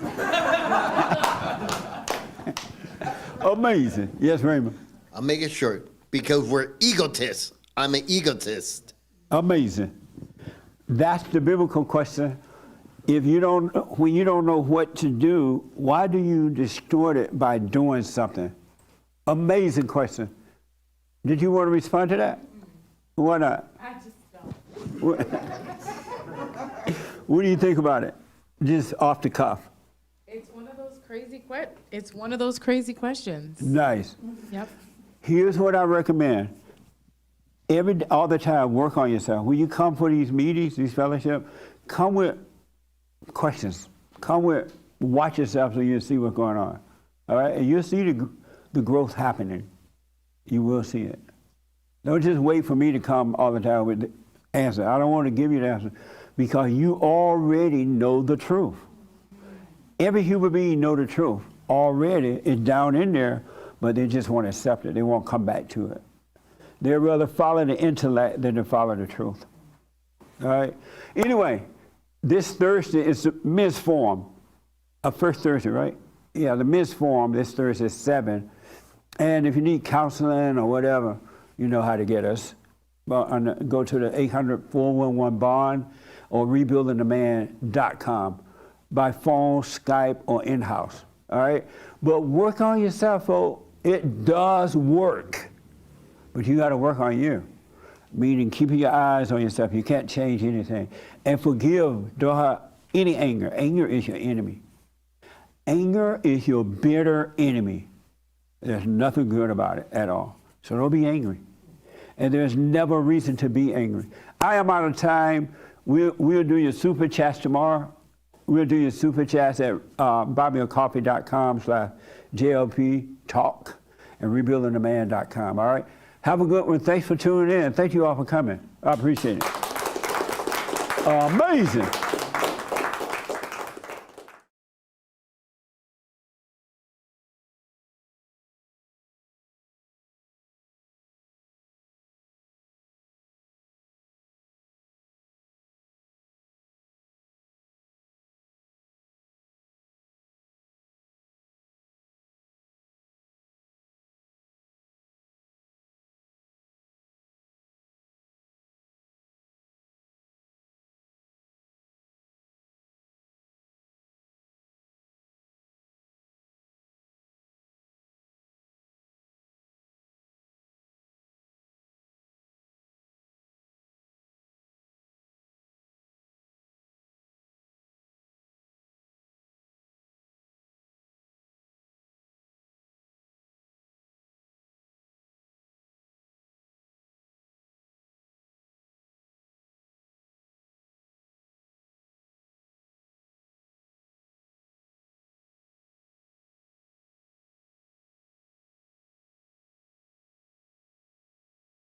Amazing. Yes, Raymond. I'll make it short. Because we're egotists. I'm an egotist. Amazing. That's the biblical question. When you don't know what to do, why do you distort it by doing something? Amazing question. Did you want to respond to that? Why not? I just don't. What do you think about it? Just off the cuff. It's one of those crazy questions. Nice. Yep. Here's what I recommend. All the time, work on yourself. When you come for these meetings, these fellowships, come with questions. Watch yourself so you see what's going on. All right? And you'll see the growth happening. You will see it. Don't just wait for me to come all the time with the answer. I don't want to give you the answer because you already know the truth. Every human being know the truth. Already, it's down in there, but they just won't accept it. They won't come back to it. They'd rather follow the intellect than to follow the truth. All right? Anyway, this Thursday is the men's forum. First Thursday, right? Yeah, the men's forum this Thursday is 7. And if you need counseling or whatever, you know how to get us. Go to the 800-411-BOND or rebuildingtheman.com by phone, Skype, or in-house. All right? But work on yourself, folks. It does work. But you got to work on you. Meaning keeping your eyes on yourself. You can't change anything. And forgive. Don't have any anger. Anger is your enemy. Anger is your bitter enemy. There's nothing good about it at all. So don't be angry. And there's never a reason to be angry. I am out of time. We'll do your super chats tomorrow. We'll do your super chats at buymeacoffee.com/JLP talk and rebuildingtheman.com. All right? Have a good one. Thanks for tuning in. Thank you all for coming. I appreciate it. Amazing.